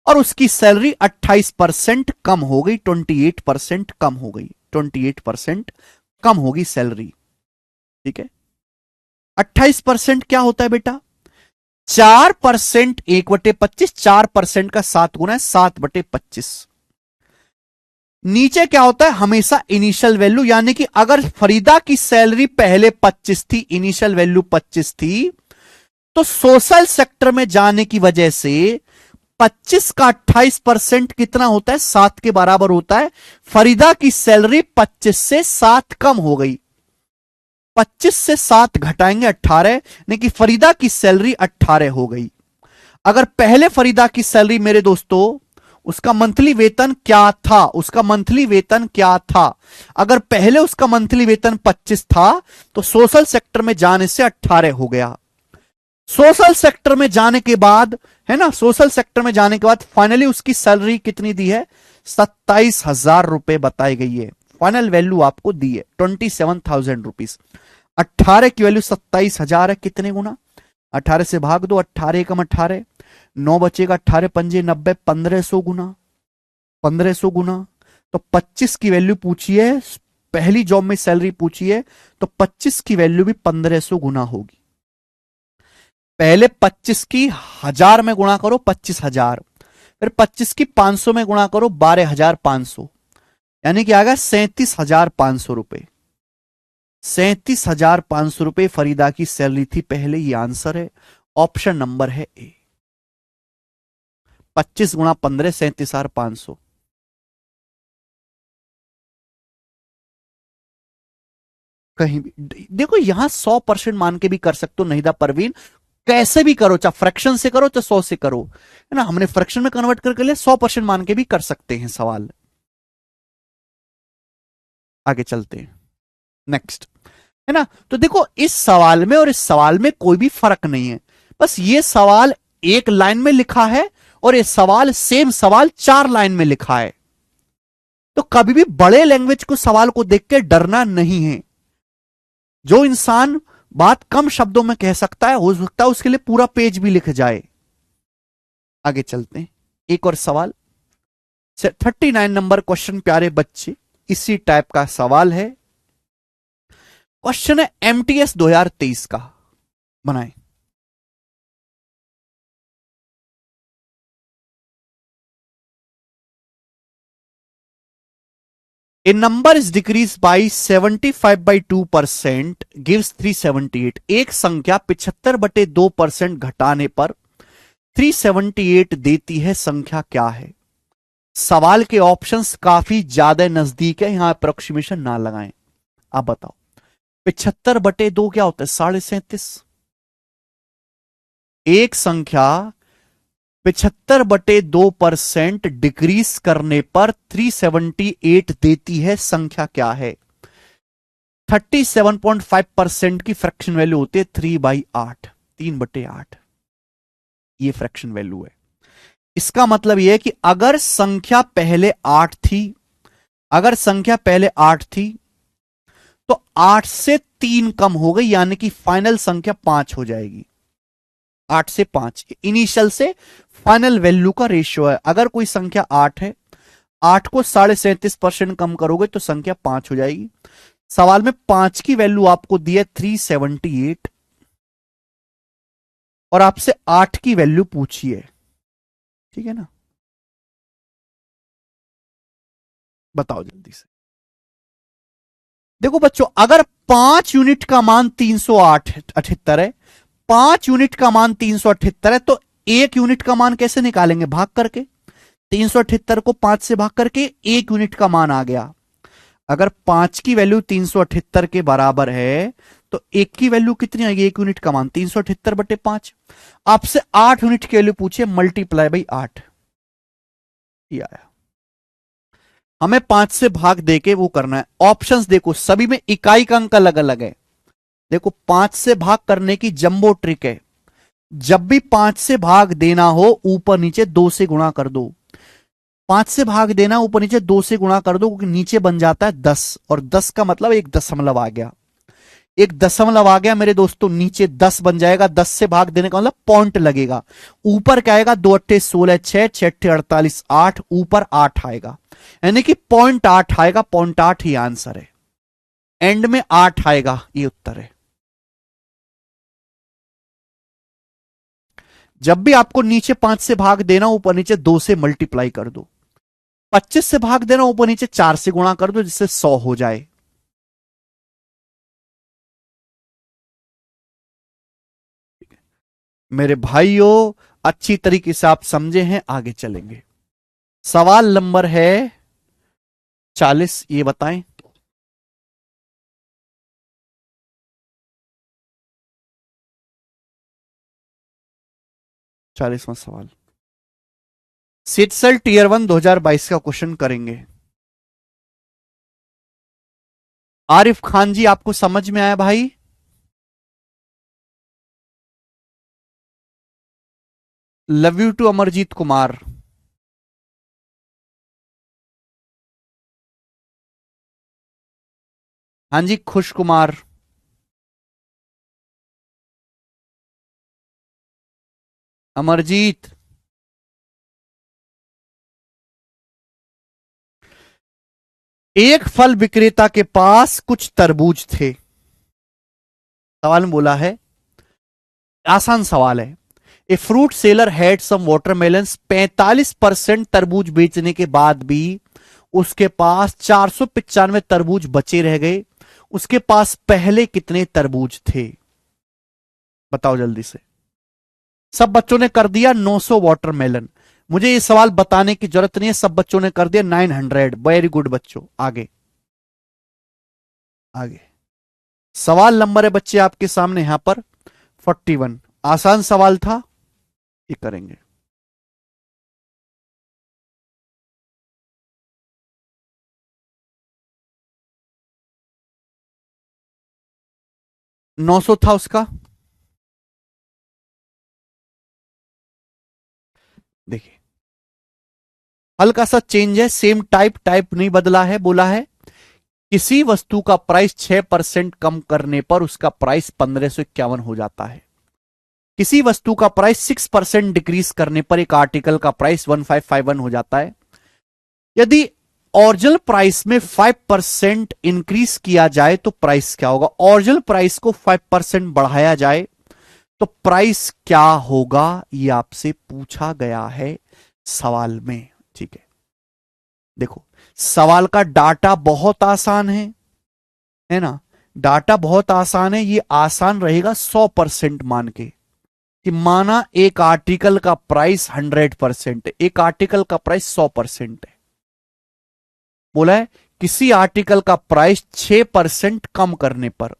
और उसकी सैलरी 28% कम हो गई, 28% कम हो गई, 28% कम होगी सैलरी। ठीक है, 28% क्या होता है बेटा? 4% 1/25, 4% का 7 गुना है 7/25। नीचे क्या होता है? हमेशा इनिशियल वैल्यू, यानी कि अगर फरीदा की सैलरी पहले 25 थी, इनिशियल वैल्यू 25 थी, तो सोशल सेक्टर में जाने की वजह से 25 का 28% कितना होता है? 7 के बराबर होता है। फरीदा की सैलरी 25 से 7 कम हो गई, 25 से 7 घटाएंगे 18, यानी कि फरीदा की सैलरी 18 हो गई। अगर पहले फरीदा की सैलरी मेरे दोस्तों, उसका मंथली वेतन क्या था, उसका मंथली वेतन क्या था? अगर पहले उसका मंथली वेतन 25 था, तो सोशल सेक्टर में जाने से 18 हो गया। सोशल सेक्टर में जाने के बाद, है ना, सोशल सेक्टर में जाने के बाद फाइनली उसकी सैलरी कितनी दी है? 27,000 रुपए बताई गई है। फाइनल वैल्यू आपको दी है 27,000 रुपीज। 18 की वैल्यू 27,000 है, कितने गुना? 18 से भाग दो, 18 एकम 18, 9 बचेगा, 18 पंजे 90, 1500 गुना, 1500 गुना। तो 25 की वैल्यू पूछी है, पहली जॉब में सैलरी पूछी है, तो 25 की वैल्यू भी 1500 गुना होगी। पहले 25 की 1000 में गुणा करो 25,000, फिर 25 की 500 में गुणा करो 12,500, यानी कि आ गया 37,500 रुपए। 37,500 रुपए फरीदा की सैलरी थी पहले, ये आंसर है, ऑप्शन नंबर है ए। 25 गुणा 15, 37,500। कहीं भी देखो, यहां 100% मान के भी कर सकते हो, नहीं था परवीन, कैसे भी करो, चाहे फ्रैक्शन से करो चाहे 100 से करो, है ना, हमने फ्रैक्शन में कन्वर्ट करके लिए 100% मान के भी कर सकते हैं सवाल। आगे चलते हैं, नेक्स्ट, है ना। तो देखो, इस सवाल में और इस सवाल में कोई भी फर्क नहीं है, बस ये सवाल एक लाइन में लिखा है और ये सवाल, सेम सवाल 4 लाइन में लिखा है। तो कभी भी बड़े लैंग्वेज को सवाल को देख के डरना नहीं है। जो इंसान बात कम शब्दों में कह सकता है, हो सकता है उसके लिए पूरा पेज भी लिख जाए। आगे चलते हैं, एक और सवाल, 39 नंबर क्वेश्चन प्यारे बच्चे, इसी टाइप का सवाल है। क्वेश्चन है एमटीएस 2023 का, बनाए। A number is decreased by 75/2% gives 378। एक संख्या 75/2% घटाने पर 378 देती है, संख्या क्या है? सवाल के ऑप्शंस काफी ज्यादा नजदीक है, यहां अप्रोक्सीमेशन ना लगाएं। आप बताओ, 75/2 क्या होता है? 37.5। एक संख्या 75/2% डिक्रीज करने पर 378 देती है, संख्या क्या है? 37.5% की फ्रैक्शन वैल्यू होती है 3/8, 3/8, ये फ्रैक्शन वैल्यू है। इसका मतलब यह है कि अगर संख्या पहले 8 थी, अगर संख्या पहले 8 थी, तो 8 से 3 कम हो गई, यानी कि फाइनल संख्या 5 हो जाएगी। 8 से 5 इनिशियल से फाइनल वैल्यू का रेशियो है। अगर कोई संख्या 8 है, 8 को 37.5% कम करोगे तो संख्या 5 हो जाएगी। सवाल में 5 की वैल्यू आपको दी है 378 और आपसे 8 की वैल्यू पूछी है, ठीक है ना। बताओ जल्दी से। देखो बच्चों, अगर 5 यूनिट का मान 378 है, 5 यूनिट का मान 378 है, तो 1 यूनिट का मान कैसे निकालेंगे? भाग करके। 378 को 5 से भाग करके 1 यूनिट का मान आ गया। अगर 5 की वैल्यू 378 के बराबर है, तो एक की वैल्यू कितनी आएगी, एक यूनिट का मान 378/5। आपसे 8 यूनिट की वैल्यू पूछे, मल्टीप्लाई बाई 8, ये आया। हमें 5 से भाग देके वो करना है। ऑप्शंस देखो, सभी में इकाई का अंक अलग अलग है। देखो 5 से भाग करने की जंबो ट्रिक है, जब भी 5 से भाग देना हो ऊपर नीचे 2 से गुणा कर दो। 5 से भाग देना ऊपर नीचे 2 से गुणा कर दो, क्योंकि नीचे बन जाता है 10, और 10 का मतलब एक दशमलव आ गया। एक दशमलव आ गया मेरे दोस्तों, नीचे 10 बन जाएगा। 10 से भाग देने का मतलब पॉइंट लगेगा। ऊपर क्या आएगा, 2 अट्ठे 16, 6 6 अट्ठे 48, 8, ऊपर 8 आएगा, यानी कि 0.8 आएगा। 0.8 ही आंसर है, एंड में 8 आएगा, ये उत्तर है। जब भी आपको नीचे 5 से भाग देना, ऊपर नीचे 2 से मल्टीप्लाई कर दो। 25 से भाग देना, ऊपर नीचे 4 से गुणा कर दो, जिससे 100 हो जाए। मेरे भाइयों, अच्छी तरीके से आप समझे हैं, आगे चलेंगे। सवाल नंबर है 40, ये बताएं। चालीसवां सवाल, सिटसेल टीयर 1 2022 का क्वेश्चन करेंगे। आरिफ खान जी, आपको समझ में आया भाई? Love you too Amarjeet Kumar. हाँ जी, खुश कुमार। अमरजीत, एक फल विक्रेता के पास कुछ तरबूज थे। सवाल में बोला है, आसान सवाल है। A fruit seller had some watermelons. 45% तरबूज बेचने के बाद भी उसके पास 495 तरबूज बचे रह गए। उसके पास पहले कितने तरबूज थे? बताओ जल्दी से। सब बच्चों ने कर दिया 900 वाटरमेलन। मुझे ये सवाल बताने की जरूरत नहीं है, सब बच्चों ने कर दिया 900। वेरी गुड बच्चों, आगे आगे। सवाल नंबर है बच्चे आपके सामने यहां पर 41। आसान सवाल था, ये करेंगे। 900 था उसका। देखिए, हल्का सा चेंज है, सेम टाइप, टाइप नहीं बदला है। बोला है किसी वस्तु का प्राइस 6% कम करने पर उसका प्राइस 1551 हो जाता है। किसी वस्तु का प्राइस 6% डिक्रीज करने पर एक आर्टिकल का प्राइस 1551 हो जाता है। यदि ओरिजिनल प्राइस में 5% इंक्रीज किया जाए तो प्राइस क्या होगा? ओरिजिनल प्राइस को 5% बढ़ाया जाए तो प्राइस क्या होगा, यह आपसे पूछा गया है सवाल में। ठीक है, देखो सवाल का डाटा बहुत आसान है ना? डाटा बहुत आसान है। ये आसान रहेगा 100% मान के, कि माना एक आर्टिकल का प्राइस 100% है, एक आर्टिकल का प्राइस 100% है। बोला है किसी आर्टिकल का प्राइस 6% कम करने पर,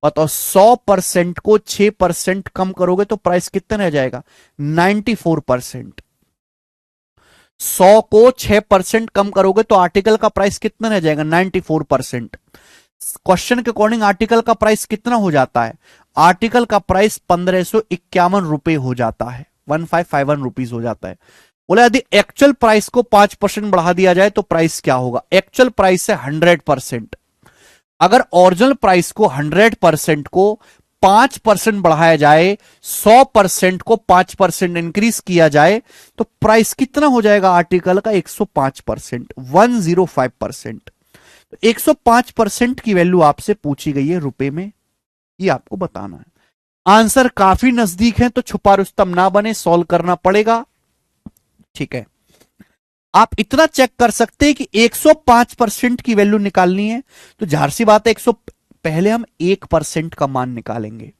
बताओ 100% को 6% कम करोगे तो प्राइस कितना रह जाएगा? 94%। 100 को 6% कम करोगे तो आर्टिकल का प्राइस कितना रह जाएगा? 94%। क्वेश्चन के अकॉर्डिंग आर्टिकल का प्राइस कितना हो जाता है? आर्टिकल का प्राइस 1551 रुपए हो जाता है, 1551 रुपीज हो जाता है। बोले यदि एक्चुअल प्राइस को 5% बढ़ा दिया जाए तो प्राइस क्या होगा? एक्चुअल प्राइस है 100%। अगर ओरिजिनल प्राइस को 100% को 5% बढ़ाया जाए, 100% को 5% इंक्रीज किया जाए तो प्राइस कितना हो जाएगा आर्टिकल का? 105%, 105%। 105% की वैल्यू आपसे पूछी गई है रुपए में, ये आपको बताना है। आंसर काफी नजदीक है तो छुपा रुस्तम ना बने, सॉल्व करना पड़ेगा। ठीक है, आप इतना चेक कर सकते हैं कि 105% की वैल्यू निकालनी है तो जाहिर सी बात है 100, पहले हम 1% का मान निकालेंगे।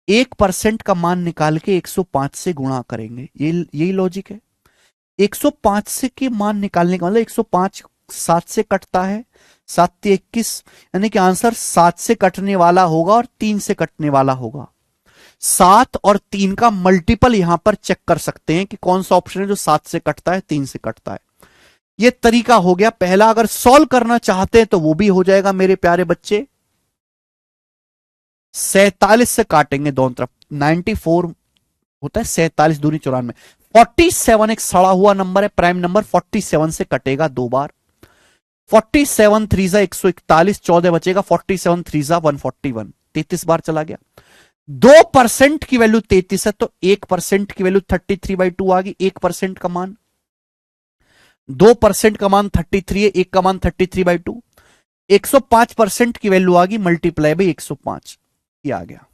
1% का मान निकाल के 105 से गुणा करेंगे, यही लॉजिक है। 105 से के मान निकालने का मतलब 105 7 से कटता है, 7 × 21, यानी कि आंसर 7 से कटने वाला होगा और 3 से कटने वाला होगा। 7 और 3 का मल्टीपल यहां पर चेक कर सकते हैं कि कौन सा ऑप्शन है जो 7 से कटता है, 3 से कटता है। यह तरीका हो गया पहला। अगर सॉल्व करना चाहते हैं तो वो भी हो जाएगा मेरे प्यारे बच्चे। 47 से काटेंगे दोनों तरफ, 94 होता है, 47 दूनी 94, 47 एक सड़ा हुआ नंबर है, प्राइम नंबर 47 से कटेगा 2 बार। 47 3 141, 14 बचेगा, 47 3 141, 33 बार चला गया। 2% की वैल्यू 33 है, तो 1% की वैल्यू 33/2 आ गई। 1% का मान, 2% का मान 33 है, 1 का मान 33/2। 105% की वैल्यू आ गई, मल्टीप्लाई बाई 105, ये आ गया।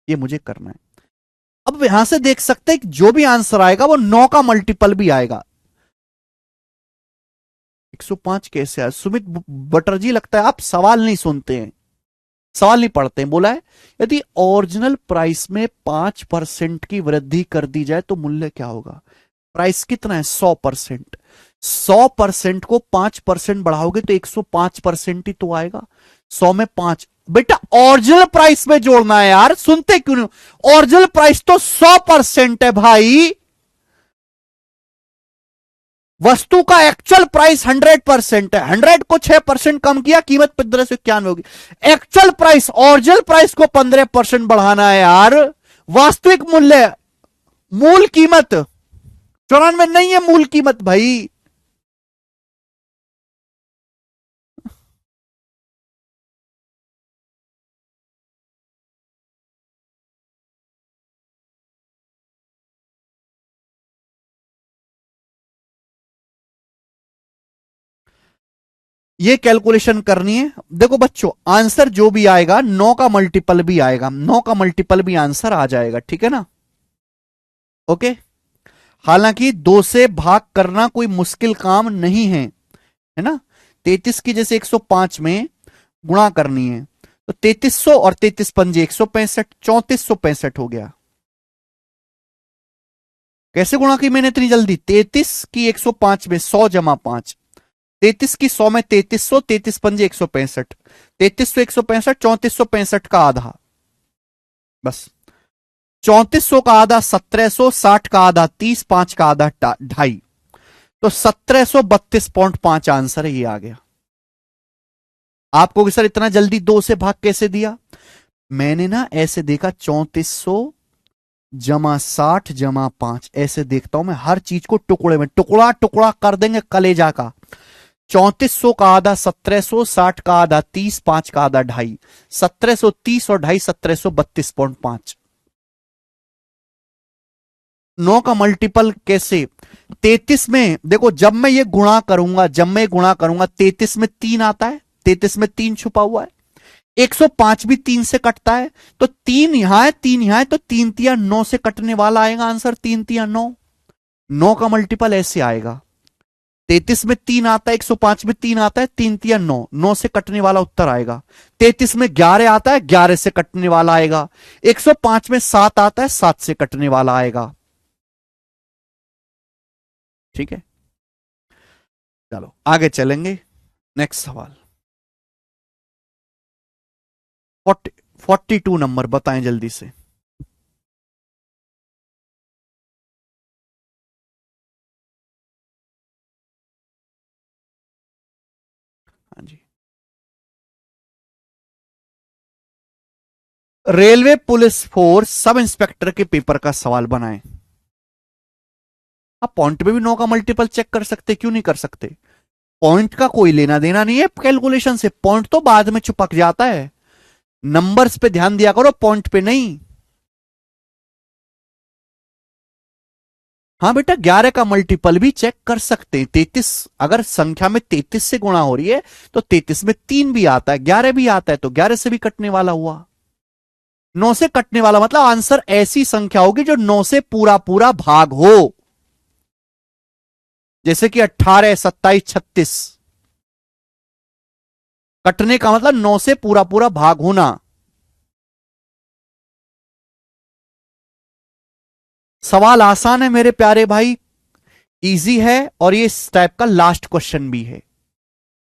ये मुझे करना है। अब यहां से देख सकते हैं कि जो भी आंसर आएगा वो 9 का मल्टीपल भी आएगा। 105 कैसे आया? सुमित बटरजी, लगता है आप सवाल नहीं सुनते हैं, सवाल नहीं पढ़ते हैं। बोला है यदि ओरिजिनल प्राइस में 5% की वृद्धि कर दी जाए तो मूल्य क्या होगा? प्राइस कितना है? 100%। 100% को 5% बढ़ाओगे तो 105% ही तो आएगा। 100 में 5, बेटा ओरिजिनल प्राइस में जोड़ना है यार, सुनते क्यों नहीं? ओरिजिनल प्राइस तो 100% है भाई। वस्तु का एक्चुअल प्राइस 100% है, 100 को 6% कम किया, कीमत 1591 होगी। एक्चुअल प्राइस, ओरिजिनल प्राइस को 15% बढ़ाना है यार। वास्तविक मूल्य, मूल कीमत 94 नहीं है, मूल कीमत भाई। ये कैलकुलेशन करनी है। देखो बच्चों, आंसर जो भी आएगा 9 का मल्टीपल भी आएगा, 9 का मल्टीपल भी आंसर आ जाएगा, ठीक है ना? ओके। हालांकि 2 से भाग करना कोई मुश्किल काम नहीं है ना? 33 की जैसे 105 में गुणा करनी है तो 3300 और 33 पंजे 165, 3465 हो गया। कैसे गुणा की मैंने इतनी जल्दी? 33 की 105 में 100 जमा 5, 33 की 100 में 3300, 33 पंजे 165, 3300 165, 3465 का आधा, बस। 3400 का आधा 1700, 60 का आधा 30, 5 का आधा 2.5, तो 1732.5 आंसर है। ये आ गया। आपको कि सर इतना जल्दी 2 से भाग कैसे दिया? मैंने ना ऐसे देखा, 3400 जमा 60 जमा 5, ऐसे देखता हूं मैं हर चीज को, टुकड़े में टुकड़ा टुकड़ा कर देंगे कलेजा का। 3400 का आधा 1700, 60 का आधा 30, 5 का आधा 2.5, 1730 और 2.5 1732.5। 9 का मल्टीपल कैसे? 33 में देखो, जब मैं ये गुणा करूंगा, 33 में 3 आता है, 33 में 3 छुपा हुआ है। 105 भी 3 से कटता है, तो 3 यहां है, 3 यहां है, तो 3 तिया 9 से कटने वाला आएगा आंसर। 3 तिया 9, 9 का मल्टीपल ऐसे आएगा। 33 में 3 आता है, 105 में 3 आता है, 3 तिया 9, 9 से कटने वाला उत्तर आएगा। 33 में 11 आता है, 11 से कटने वाला आएगा। 105 में 7 आता है, 7 से कटने वाला आएगा। ठीक है, चलो आगे चलेंगे। नेक्स्ट सवाल 42 नंबर, बताएं जल्दी से। हाँ जी। Railway police force sub inspector के पेपर का सवाल बनाएं। आप पॉइंट पे भी 9 का मल्टीपल चेक कर सकते, क्यों नहीं कर सकते? पॉइंट का कोई लेना देना नहीं है कैलकुलेशन से, पॉइंट तो बाद में चिपक जाता है। नंबर्स पे ध्यान दिया करो, पॉइंट पे नहीं। हाँ बेटा, 11 का मल्टीपल भी चेक कर सकते हैं। 33, अगर संख्या में 33 से गुणा हो रही है तो 33 में 3 भी आता है, 11 भी आता है, तो 11 से भी कटने वाला हुआ। 9 से कटने वाला मतलब आंसर ऐसी संख्या होगी जो 9 से पूरा पूरा भाग हो, जैसे कि 18, 27, 36। कटने का मतलब 9 से पूरा पूरा भाग होना। सवाल आसान है मेरे प्यारे भाई, इजी है और ये इस टाइप का लास्ट क्वेश्चन भी है।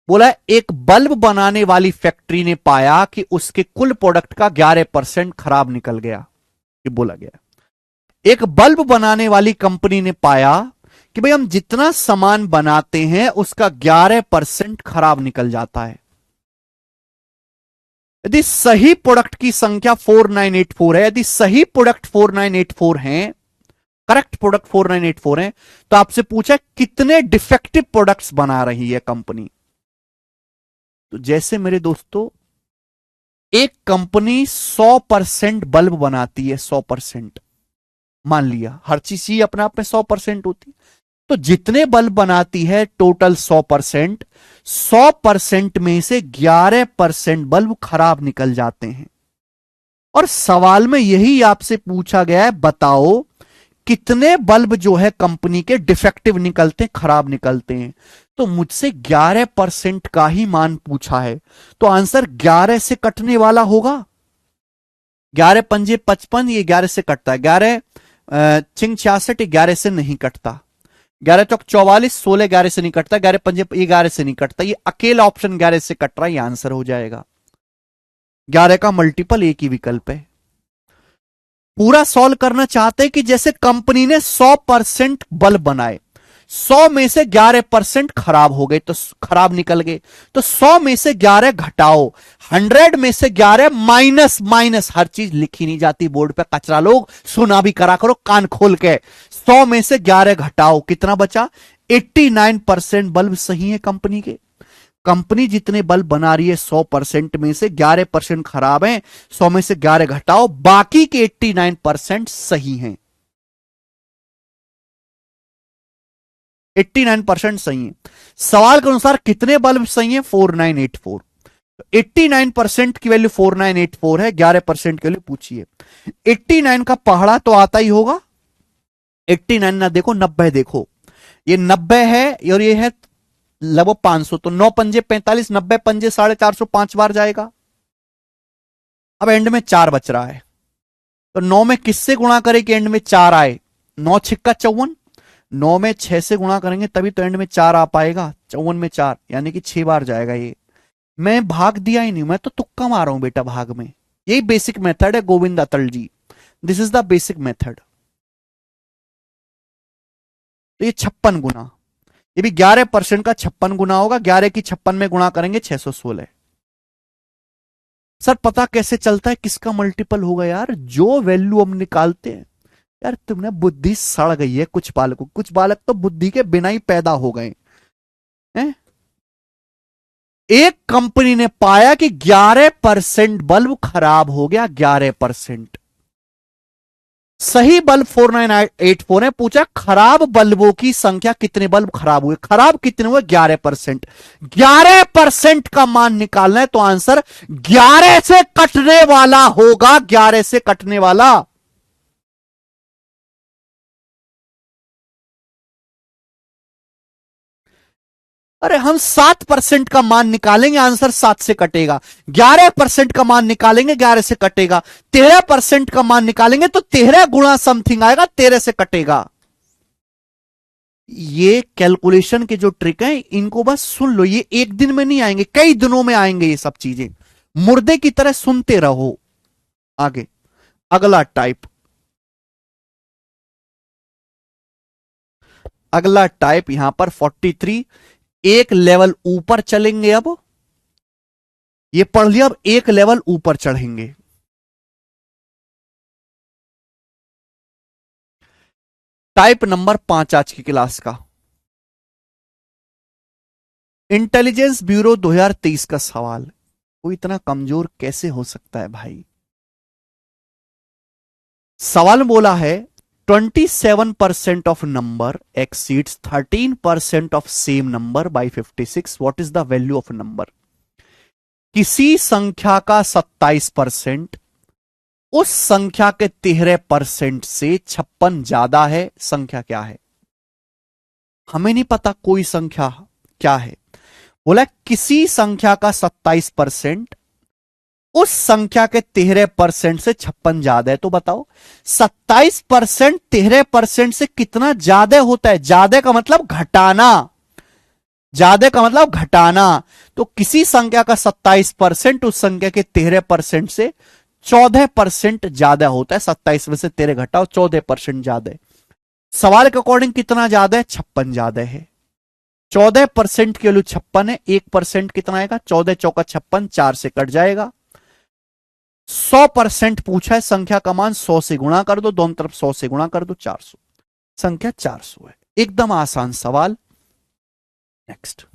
बोला एक बल्ब बनाने वाली फैक्ट्री ने पाया कि उसके कुल प्रोडक्ट का 11% खराब निकल गया, ये बोला गया। एक बल्ब बनाने वाली कंपनी ने पाया कि भाई हम जितना सामान बनाते हैं उसका 11% खराब निकल जाता है। यदि सही प्रोडक्ट की संख्या 4984 है, यदि सही प्रोडक्ट 4984 हैं, करेक्ट प्रोडक्ट 4984 हैं, तो आपसे पूछा कितने डिफेक्टिव प्रोडक्ट्स बना रही है कंपनी। तो जैसे मेरे दोस्तों, एक कंपनी 100% बल्ब बनाती है, 100%, मान लिया हर चीज ही अपने आप में 100% होती, तो जितने बल्ब बनाती है टोटल 100%, 100% में से 11% बल्ब खराब निकल जाते हैं। और सवाल में यही आपसे पूछा गया है, बताओ कितने बल्ब जो है कंपनी के डिफेक्टिव निकलते हैं, खराब निकलते हैं। तो मुझसे 11% का ही मान पूछा है, तो आंसर 11 से कटने वाला होगा। 11 पंजे 55, ये 11 से कटता है। 11 चिंग 66, 11 से नहीं कटता। 11 चौक 44, 16 11 से नहीं कटता। 11 पंजे ये 11 से नहीं कटता। ये अकेला ऑप्शन 11 से कट रहा है, ये आंसर हो जाएगा। 11 का मल्टीपल एक ही विकल्प है। पूरा सॉल्व करना चाहते हैं कि जैसे कंपनी ने 100% बल्ब बनाए, 100 में से 11% खराब हो गए, तो खराब निकल गए, तो 100 में से 11 घटाओ, 100 में से 11 माइनस, माइनस हर चीज लिखी नहीं जाती बोर्ड पे, कचरा लोग सुना भी करा करो कान खोल के। 100 में से 11 घटाओ, कितना बचा? 89% बल्ब सही है कंपनी के। कंपनी जितने बल्ब बना रही है 100% में से 11% खराब हैं, 100 में से 11 घटाओ, बाकी के 89% सही हैं। 89% सही है। सवाल के अनुसार कितने बल्ब सही हैं? 4984। 89% की वैल्यू 4984 है, 11% के लिए पूछिए। 89 का पहाड़ा तो आता ही होगा। 89 ना देखो, 90 देखो, ये 90 है और ये है लगभग 500, तो 9 पंजे 45, 90 पंजे 450, 5 बार जाएगा। अब एंड में 4 बच रहा है, तो 9 में किससे गुणा करें कि एंड में 4 आए? 9 छिक्का 54, 9 में 6 से गुणा करेंगे तभी तो एंड में 4 आ पाएगा। 54 में 4 यानी कि 6 बार जाएगा ये। मैं भाग दिया ही नहीं, मैं तो तुक्का मारा हूं बेटा भाग में। यही बेसिक मेथड है Govind Atal ji, this is the basic method. तो ये 56 गुना, ये भी 11% का 56 गुना होगा। 11 की 56 में गुणा करेंगे 616। सर पता कैसे चलता है किसका मल्टीपल होगा यार? जो वैल्यू हम निकालते हैं यार, तुमने बुद्धि सड़ गई है कुछ बालकों, कुछ बालक तो बुद्धि के बिना ही पैदा हो गए हैं। एक कंपनी ने पाया कि 11% बल्ब खराब हो गया, 11%। सही बल्ब 4984 है। पूछा खराब बल्बों की संख्या, कितने बल्ब खराब हुए? खराब कितने हुए? 11%। 11% का मान निकालना है, तो आंसर 11 से कटने वाला होगा, 11 से कटने वाला। अरे हम 7% का मान निकालेंगे, आंसर 7 से कटेगा। 11% का मान निकालेंगे, 11 से कटेगा। 13% का मान निकालेंगे तो 13 गुणा समथिंग आएगा, 13 से कटेगा। ये कैलकुलेशन के जो ट्रिक है इनको बस सुन लो, ये एक दिन में नहीं आएंगे, कई दिनों में आएंगे ये सब चीजें। मुर्दे की तरह सुनते रहो। आगे अगला टाइप, अगला टाइप यहां पर 43, एक लेवल ऊपर चलेंगे। अब ये पढ़ लिया, अब एक लेवल ऊपर चढ़ेंगे। टाइप नंबर 5 आज की क्लास का, इंटेलिजेंस ब्यूरो 2023 का सवाल। वो इतना कमजोर कैसे हो सकता है भाई? सवाल में बोला है 27% of number exceeds 13% of same number by 56, what is the value of number? किसी संख्या का 27% उस संख्या के 13% से 56 ज्यादा है, संख्या क्या है? हमें नहीं पता कोई संख्या क्या है। बोला किसी संख्या का 27% उस संख्या के 13% से 56 ज्यादा है। तो बताओ 27% 13% से कितना ज्यादा होता है? ज्यादा का मतलब घटाना, ज्यादा का मतलब घटाना। तो किसी संख्या का 27% उस संख्या के 13% से 14% ज्यादा होता है। 27 में से 13 घटाओ, 14% ज्यादा है। सवाल के अकॉर्डिंग कितना ज्यादा है? 56 ज्यादा है। 14% की वैल्यू 56 है, 1% कितना आएगा? 14 चौका 56, 4 से कट जाएगा। 100% पूछा है, संख्या का मान 100 से गुणा कर दो, दोनों तरफ 100 से गुणा कर दो, 400। संख्या 400 है। एकदम आसान सवाल। नेक्स्ट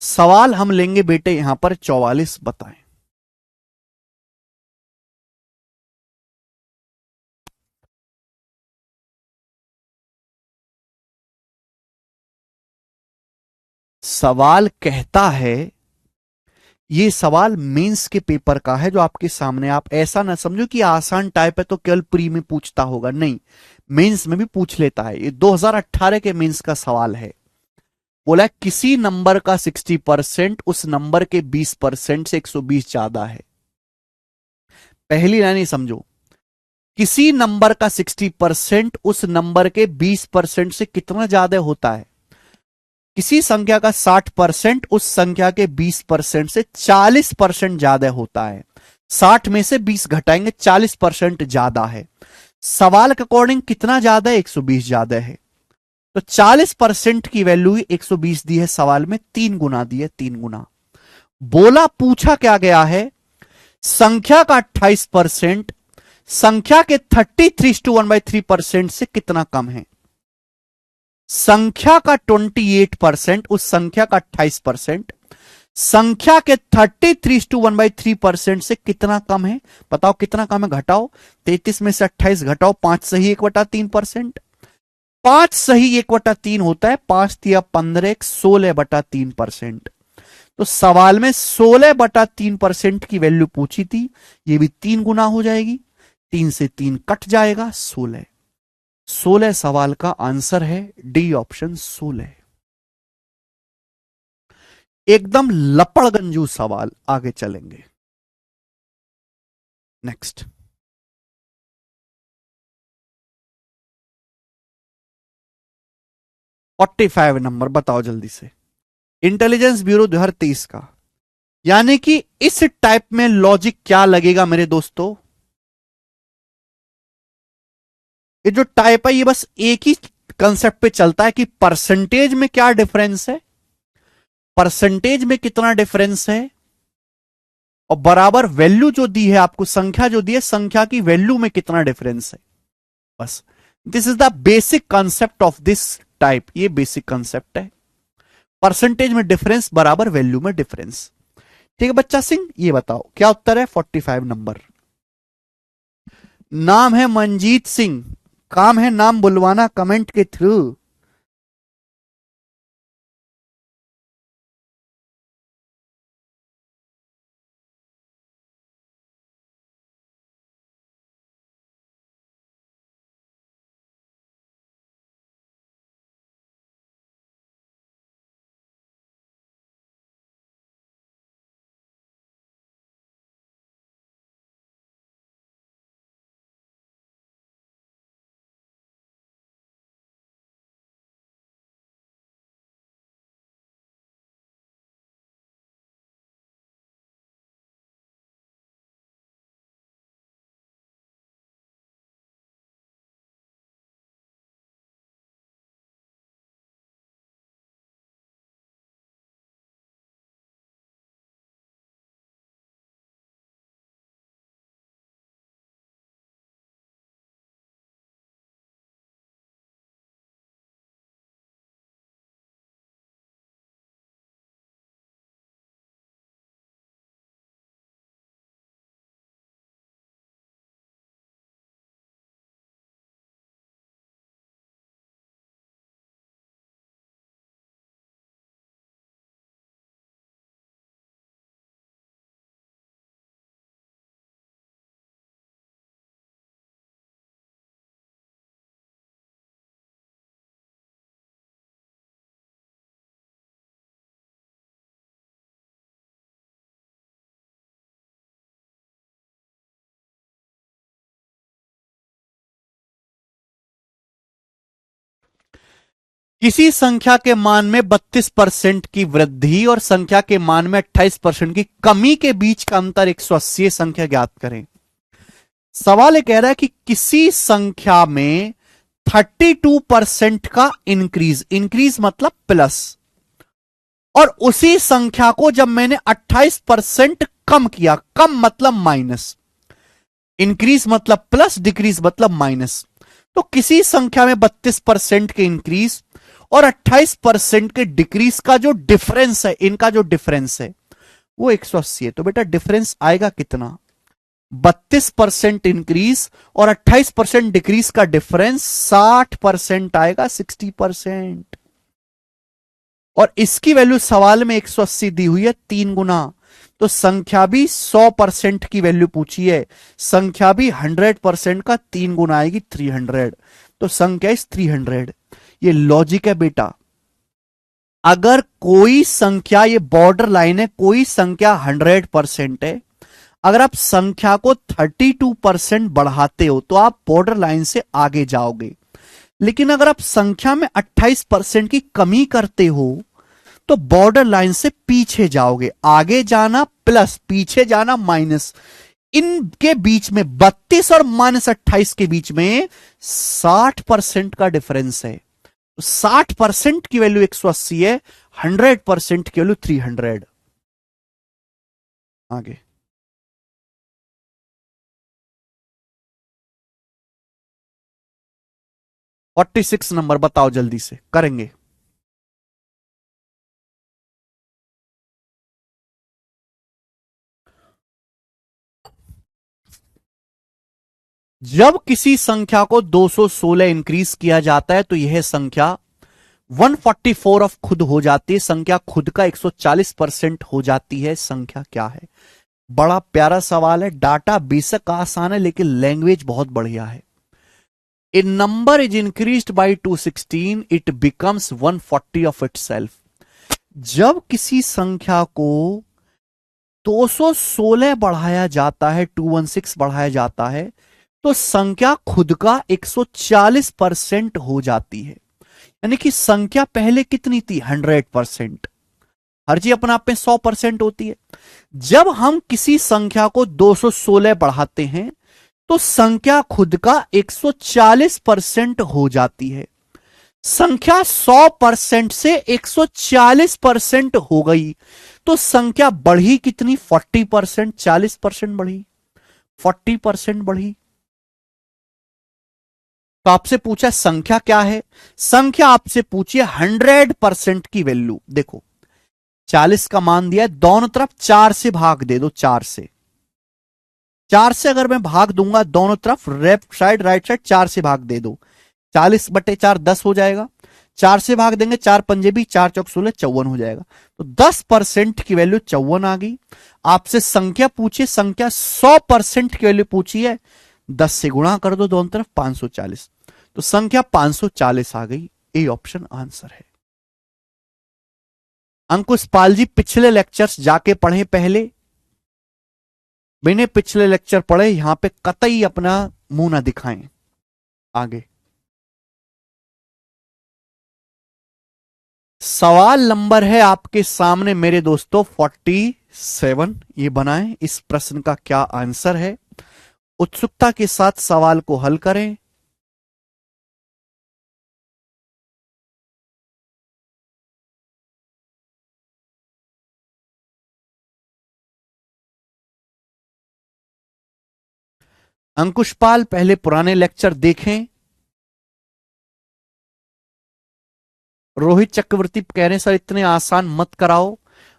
सवाल हम लेंगे बेटे यहां पर 44, बताएं। सवाल कहता है, ये सवाल मेंस के पेपर का है जो आपके सामने। आप ऐसा ना समझो कि आसान टाइप है तो केवल प्री में पूछता होगा, नहीं, मेंस में भी पूछ लेता है। ये 2018 के मेंस का सवाल है। बोला किसी नंबर का 60% उस नंबर के 20% से 120 ज्यादा है। पहली लाइन ही समझो, किसी नंबर का 60% उस नंबर के 20% से कितना ज्यादा होता है? किसी संख्या का 60% उस संख्या के 20% से 40% ज्यादा होता है। 60 में से 20 घटाएंगे, 40% ज्यादा है। सवाल के अकॉर्डिंग कितना ज्यादा है? 120 ज्यादा है। तो 40% की वैल्यू 120 दी है सवाल में, 3 गुना दी है, 3 गुना। बोला पूछा क्या गया है? संख्या का 28% संख्या के 33:1/3% से कितना कम है? संख्या का 28% उस संख्या का 28% संख्या के 33:1/3% से कितना कम है? बताओ कितना कम है, घटाओ। 33 में से 28 घटाओ, 5 सही 1/3%। 5 सही 1/3 होता है, 5 तिया 15, 16/3%। तो सवाल में 16/3% की वैल्यू पूछी थी, ये भी 3 गुना हो जाएगी। 3 से 3 कट जाएगा, 16। 16 सवाल का आंसर है डी ऑप्शन, 16। एकदम लपड़गंजू सवाल। आगे चलेंगे। नेक्स्ट 45 नंबर, बताओ जल्दी से। इंटेलिजेंस ब्यूरो 2023 का। यानी कि इस टाइप में लॉजिक क्या लगेगा मेरे दोस्तों? ये जो टाइप है ये बस एक ही कंसेप्ट पे चलता है कि परसेंटेज में क्या डिफरेंस है, परसेंटेज में कितना डिफरेंस है, और बराबर वैल्यू जो दी है आपको, संख्या जो दी है, संख्या की वैल्यू में कितना डिफरेंस है। बस this is the basic concept of this type. ये बेसिक कंसेप्ट है, परसेंटेज में डिफरेंस बराबर वैल्यू में डिफरेंस। ठीक है बच्चा सिंह, ये बताओ क्या उत्तर है 45 नंबर। नाम है मंजीत सिंह, काम है नाम बुलवाना कमेंट के थ्रू। किसी संख्या के मान में 32% की वृद्धि और संख्या के मान में 28% की कमी के बीच का अंतर 180 संख्या ज्ञात करें। सवाल ये कह रहा है कि किसी संख्या में 32% का इंक्रीज, इंक्रीज मतलब प्लस, और उसी संख्या को जब मैंने 28% कम किया, कम मतलब माइनस, इंक्रीज मतलब प्लस, डिक्रीज मतलब माइनस, तो किसी संख्या में 32% के इंक्रीज और 28% के डिक्रीज का जो डिफरेंस है, इनका जो डिफरेंस है वो 180 है। तो बेटा डिफरेंस आएगा कितना? 32% इंक्रीज और 28% डिक्रीज का डिफरेंस 60% आएगा, 60%। और इसकी वैल्यू सवाल में 180 दी हुई है, 3 गुना। तो संख्या भी 100% की वैल्यू पूछी है, संख्या भी 100% का 3 गुना आएगी, 300। तो संख्या इस 300। ये लॉजिक है बेटा। अगर कोई संख्या, ये बॉर्डर लाइन है, कोई संख्या 100% है, अगर आप संख्या को 32% बढ़ाते हो तो आप बॉर्डर लाइन से आगे जाओगे। लेकिन अगर आप संख्या में 28% की कमी करते हो तो बॉर्डर लाइन से पीछे जाओगे। आगे जाना प्लस, पीछे जाना माइनस, इनके बीच में 32 और -28 के बीच में 60% का डिफरेंस है। 60% की वैल्यू 180 है, 100% की वैल्यू 300। आगे 46 नंबर बताओ, जल्दी से करेंगे। जब किसी संख्या को 216 इंक्रीज किया जाता है तो यह संख्या 144 ऑफ खुद हो जाती है, संख्या खुद का 140% हो जाती है। संख्या क्या है? बड़ा प्यारा सवाल है। डाटा बेशक आसान है लेकिन लैंग्वेज बहुत बढ़िया है। A number is increased by 216, it becomes 140 of itself. जब किसी संख्या को 216 बढ़ाया जाता है, 216 बढ़ाया जाता है, तो संख्या खुद का 140% हो जाती है। यानी कि संख्या पहले कितनी थी? 100%। हर चीज अपने आप में 100% होती है। जब हम किसी संख्या को 216 बढ़ाते हैं तो संख्या खुद का 140% हो जाती है। संख्या 100% से 140% हो गई तो संख्या बढ़ी कितनी? 40%। 40% बढ़ी, 40% बढ़ी। तो आपसे पूछा संख्या क्या है? संख्या आपसे पूछिए 100% की वैल्यू। देखो 40 का मान दिया है, दोनों तरफ 4 से भाग दे दो। 4 से, 4 से अगर मैं भाग दूंगा दोनों तरफ, लेफ्ट साइड राइट साइड 4 से भाग दे दो, 40/4 10 हो जाएगा। 4 से भाग देंगे, 4 पंजे भी, 4 चौक 16, 54 हो जाएगा। तो 10% की वैल्यू 54 आ गई। आपसे संख्या पूछिए, संख्या 100% की वैल्यू पूछी है, 10 से गुणा कर दो दोनों तरफ, 540। तो संख्या 540 आ गई। ए ऑप्शन आंसर है। अंकुश पाल जी पिछले लेक्चर्स जाके पढ़े पहले, मैंने पिछले लेक्चर पढ़े, यहां पे कतई अपना मुंह ना दिखाएं। आगे सवाल नंबर है आपके सामने मेरे दोस्तों 47। ये बनाएं, इस प्रश्न का क्या आंसर है। उत्सुकता के साथ सवाल को हल करें। अंकुश पाल पहले पुराने लेक्चर देखें। रोहित चक्रवर्ती कह रहे हैं सर इतने आसान मत कराओ।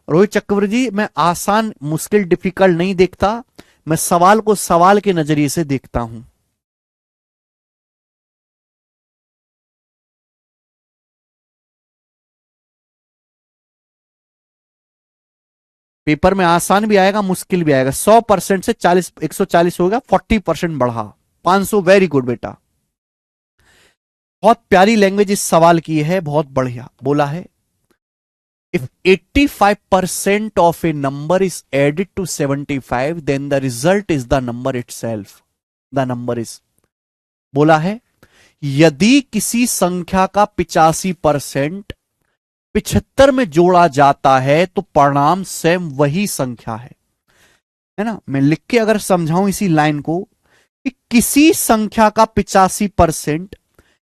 रोहित चक्रवर्ती जी, मैं आसान मुश्किल डिफिकल्ट नहीं देखता, मैं सवाल को सवाल के नजरिए से देखता हूं। पेपर में आसान भी आएगा मुश्किल भी आएगा। 100% से 40 140 होगा, 40% बढ़ा, 500। वेरी गुड बेटा, बहुत प्यारी लैंग्वेज इस सवाल की है, बहुत बढ़िया बोला है। If 85% of a number is added to 75, then the result is the number itself. The number is, बोला है यदि किसी संख्या का 85% 75 में जोड़ा जाता है तो परिणाम स्वयं वही संख्या है ना। मैं लिख के अगर समझाऊं इसी लाइन को कि किसी संख्या का 85%,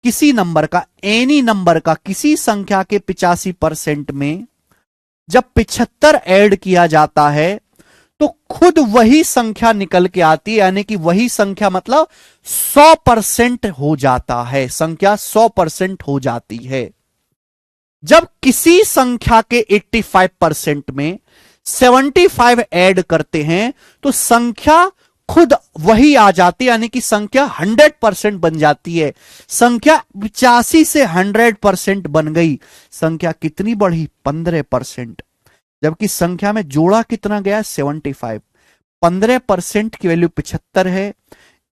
किसी नंबर का, एनी नंबर का किसी संख्या के 85% में जब 75 ऐड किया जाता है तो खुद वही संख्या निकल के आती है, यानी कि वही संख्या मतलब 100% हो जाता है, संख्या 100% हो जाती है। जब किसी संख्या के 85% में 75 ऐड करते हैं तो संख्या खुद वही आ जाती है, यानी कि संख्या 100% बन जाती है। संख्या 85 से 100% बन गई, संख्या कितनी बढ़ी? 15%। जबकि संख्या में जोड़ा कितना गया? 75। 15% की वैल्यू 75 है,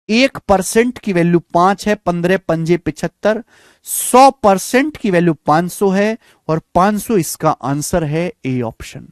1% की वैल्यू 5 है, 15 पंजे 75, 100% की वैल्यू 500 है और 500 इसका आंसर है, ए ऑप्शन।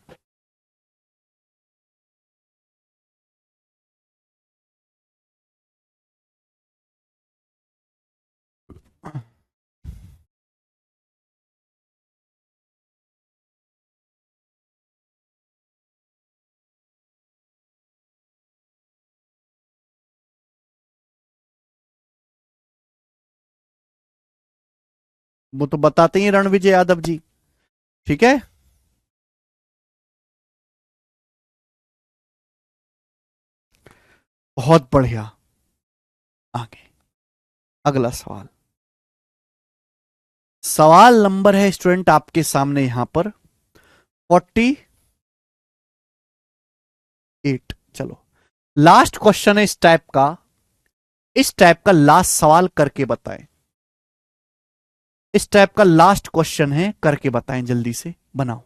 वो तो बताते ही रणविजय यादव जी। ठीक है, बहुत बढ़िया। आगे अगला सवाल। सवाल नंबर है स्टूडेंट आपके सामने यहां पर 48। चलो, लास्ट क्वेश्चन है इस टाइप का, इस टाइप का लास्ट सवाल करके बताएं। इस टाइप का लास्ट क्वेश्चन है, करके बताएं, जल्दी से बनाओ।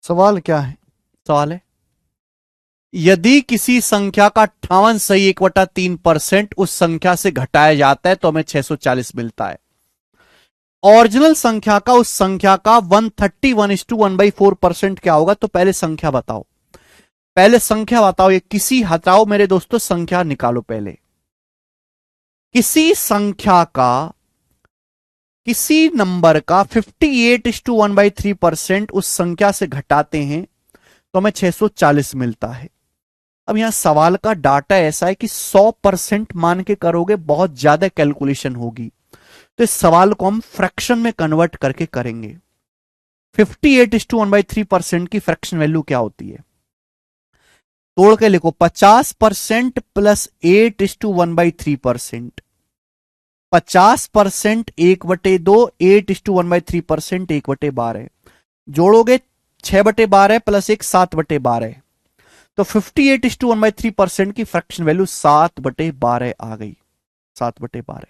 सवाल क्या है? सवाल है, यदि किसी संख्या का 58 सही 1/3% उस संख्या से घटाया जाता है तो हमें 640 मिलता है। ओरिजिनल संख्या का उस संख्या का 131:1/4% क्या होगा? तो पहले संख्या बताओ, पहले संख्या बताओ। ये किसी हटाओ मेरे दोस्तों, संख्या निकालो पहले। किसी संख्या का, किसी नंबर का 58:1/3% उस संख्या से घटाते हैं तो हमें 640 मिलता है। अब यहां सवाल का डाटा ऐसा है कि 100% मान के करोगे बहुत ज्यादा कैलकुलेशन होगी, तो इस सवाल को हम फ्रैक्शन में कन्वर्ट करके करेंगे। 58:1/3% की फ्रैक्शन वैल्यू क्या होती है? तोड़ के लिखो, 50% प्लस 8:1/3%। 50% 1/2, 8:1/3% 1/12। जोड़ोगे 6/12 प्लस 1 7/12, तो 58:1/3% की फ्रैक्शन वैल्यू 7/12 आ गई। 7/12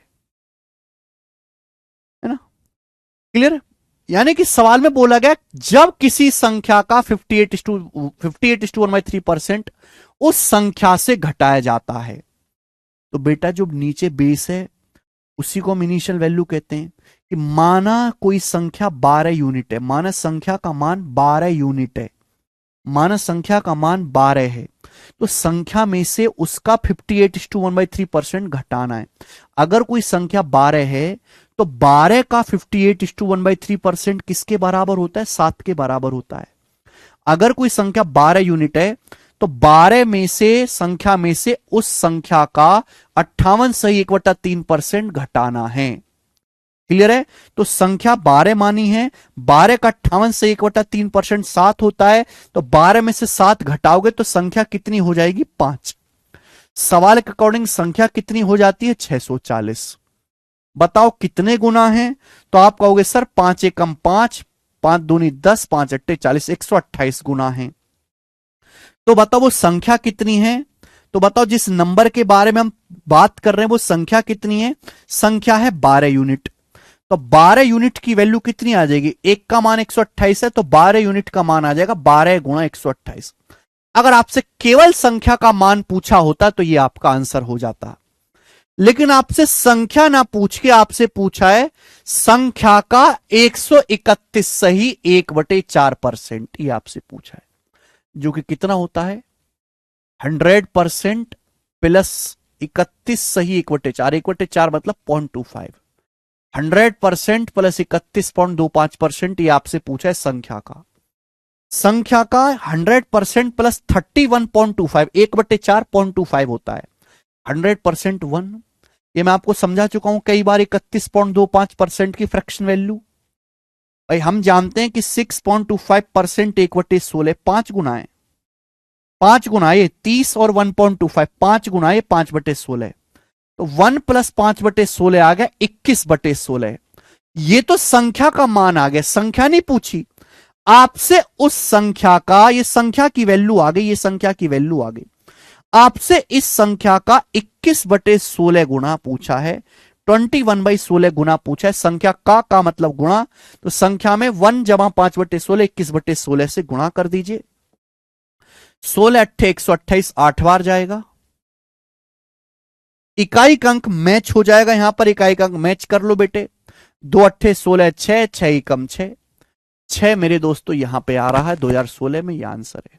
है ना, क्लियर? यानी कि सवाल में बोला गया जब किसी संख्या का 58:1/3% उस संख्या से घटाया जाता है, तो बेटा जो नीचे बेस है उसी को हम इनिशियल वैल्यू कहते हैं। कि माना कोई संख्या 12 यूनिट है, माना संख्या का मान 12 यूनिट है, माना संख्या का मान 12 है, तो संख्या में से उसका 58:1/3% घटाना है। अगर कोई संख्या 12 है तो 12 का 58:1/3% किसके बराबर होता है? 7 के बराबर होता है। अगर कोई संख्या 12 यूनिट है तो 12 में से संख्या में से उस संख्या का 58 सही 1/3% घटाना है। क्लियर है? तो संख्या 12 मानी है, 12 का 58 से 1/3% 7 होता है, तो 12 में से 7 घटाओगे तो संख्या कितनी हो जाएगी? 5। सवाल के अकॉर्डिंग संख्या कितनी हो जाती है? 640। बताओ कितने गुना है? तो आप कहोगे सर 5 एकम 5, 5 दूनी 10, 5 अट्टे 40, 128 गुना है। तो बताओ वो संख्या कितनी है? तो बताओ जिस नंबर के बारे में हम बात कर रहे हैं वो संख्या कितनी है? संख्या है 12 यूनिट। तो 12 यूनिट की वैल्यू कितनी आ जाएगी? एक का मान 128 है तो 12 यूनिट का मान आ जाएगा 12 गुणा 128। अगर आपसे केवल संख्या का मान पूछा होता तो ये आपका आंसर हो जाता, लेकिन आपसे संख्या ना पूछ के आपसे पूछा है संख्या का 131 सही 1/4%। ये आपसे पूछा है, जो कि कितना होता है? 100% प्लस 31 सही 1/4। 1/4 मतलब 0.25। 100% प्लस 31.25%। ये आपसे पूछा है संख्या का। संख्या का 100% प्लस 31.25, 1/4 0.25 होता है। 100% 1। ये मैं आपको समझा चुका हूं कई बार। 31.25% की फ्रैक्शन वैल्यू भाई हम जानते हैं कि 6.25% 1/16 5 गुना है। 5 गुना ये 30 और 1.25 5 गुना ये 5/16। तो 1 प्लस 5/16 आ गया 21/16। ये तो संख्या का मान आ गया, संख्या नहीं पूछी आपसे। उस संख्या का, ये संख्या की वैल्यू आ गई, ये संख्या की वैल्यू आ गई। आपसे इस संख्या का 21/16 गुना पूछा है, 21/16 गुना पूछा है। संख्या का मतलब गुणा, तो संख्या में 1 जमा 5/16 21/16 से गुणा कर दीजिए। 16 अट्ठे 128 8 बार जाएगा। इकाई का अंक मैच हो जाएगा, यहां पर इकाई का अंक मैच कर लो बेटे। 2 अट्ठे 16 6, 6 एकम 6, 6 मेरे दोस्तों यहां पे आ रहा है 2016 में, यह आंसर है।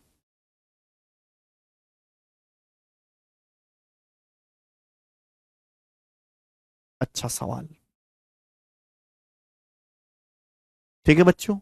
अच्छा सवाल। ठीक है बच्चों।